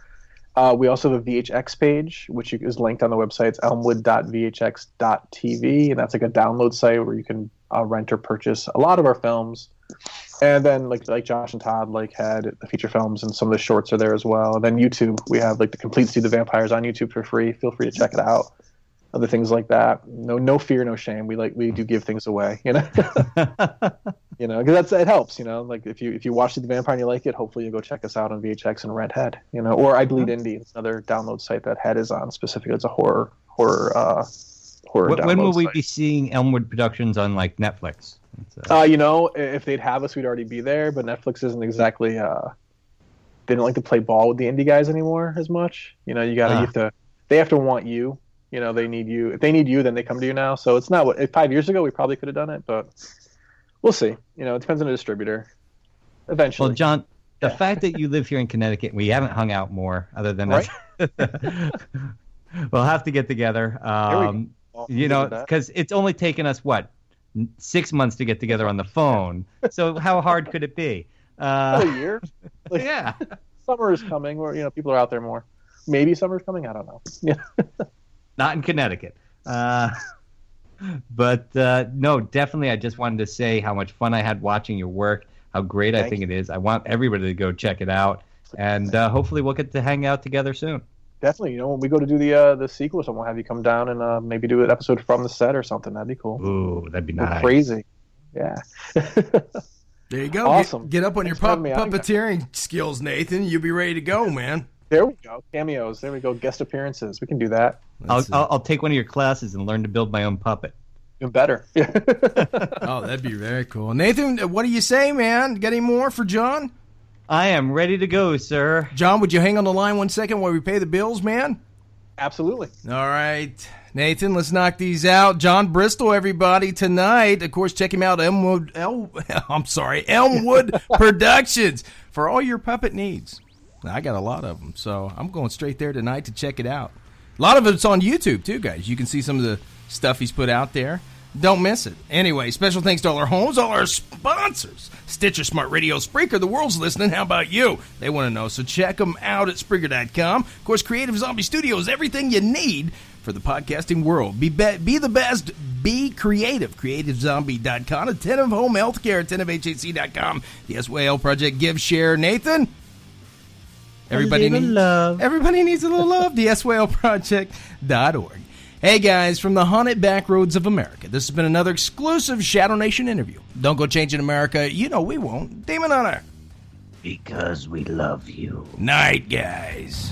We also have a VHX page, which is linked on the website. It's elmwood.vhx.tv, and that's like a download site where you can rent or purchase a lot of our films. And then like Josh and Todd had the feature films, and some of the shorts are there as well. And then YouTube, we have like the complete Secrets of Vampires on YouTube for free. Feel free to check it out. Other things like that. No fear, no shame. We do give things away, you know. You know, because it helps. You know, like if you watch The Vampire and you like it, hopefully you go check us out on VHX and rent Head. You know, or I Bleed Indie. It's another download site that Head is on specifically. It's a horror. When will we be seeing Elmwood Productions on like Netflix? You know, if they'd have us, we'd already be there. But Netflix isn't exactly. They don't like to play ball with the indie guys anymore as much. You know, you have to. They have to want you. You know, they need you. If they need you, then they come to you now. So it's not what 5 years ago we probably could have done it, but we'll see. You know, it depends on the distributor. Eventually. Well, John, the fact that you live here in Connecticut, we haven't hung out more other than right? We'll have to get together. You know, because it's only taken us 6 months to get together on the phone. So how hard could it be? A year. Yeah. Summer is coming, or people are out there more. Maybe summer's coming. I don't know. Yeah. Not in Connecticut. But no, definitely I just wanted to say how much fun I had watching your work, how great I think it is. I want everybody to go check it out, and hopefully we'll get to hang out together soon. Definitely. You know, when we go to do the sequel, someone will have you come down and maybe do an episode from the set or something. That'd be cool. Ooh, that'd be nice. Crazy. Yeah. There you go. Awesome. Get up on your puppeteering skills, Nathan. You'll be ready to go, man. There we go. Cameos. There we go. Guest appearances. We can do that. I'll take one of your classes and learn to build my own puppet. Even better. Oh, that'd be very cool. Nathan, what do you say, man? Got any more for John? I am ready to go, sir. John, would you hang on the line 1 second while we pay the bills, man? Absolutely. All right, Nathan, let's knock these out. Jon Bristol, everybody, tonight. Of course, check him out, Elmwood Productions, for all your puppet needs. I got a lot of them, so I'm going straight there tonight to check it out. A lot of it's on YouTube, too, guys. You can see some of the stuff he's put out there. Don't miss it. Anyway, special thanks to all our homes, all our sponsors. Stitcher, Smart Radio, Spreaker. The world's listening. How about you? They want to know. So check them out at Spreaker.com. Of course, Creative Zombie Studios, everything you need for the podcasting world. Be the best. Be creative. CreativeZombie.com. Attentive Home Healthcare. AttentiveHAC.com. The SYL Project. Give, share. Nathan? Everybody needs love. Everybody needs a little love. The SYLproject.org. Hey guys, from the haunted back roads of America, this has been another exclusive Shadow Nation interview. Don't go changing America. You know we won't. Demon Hunter. Because we love you. Night, guys.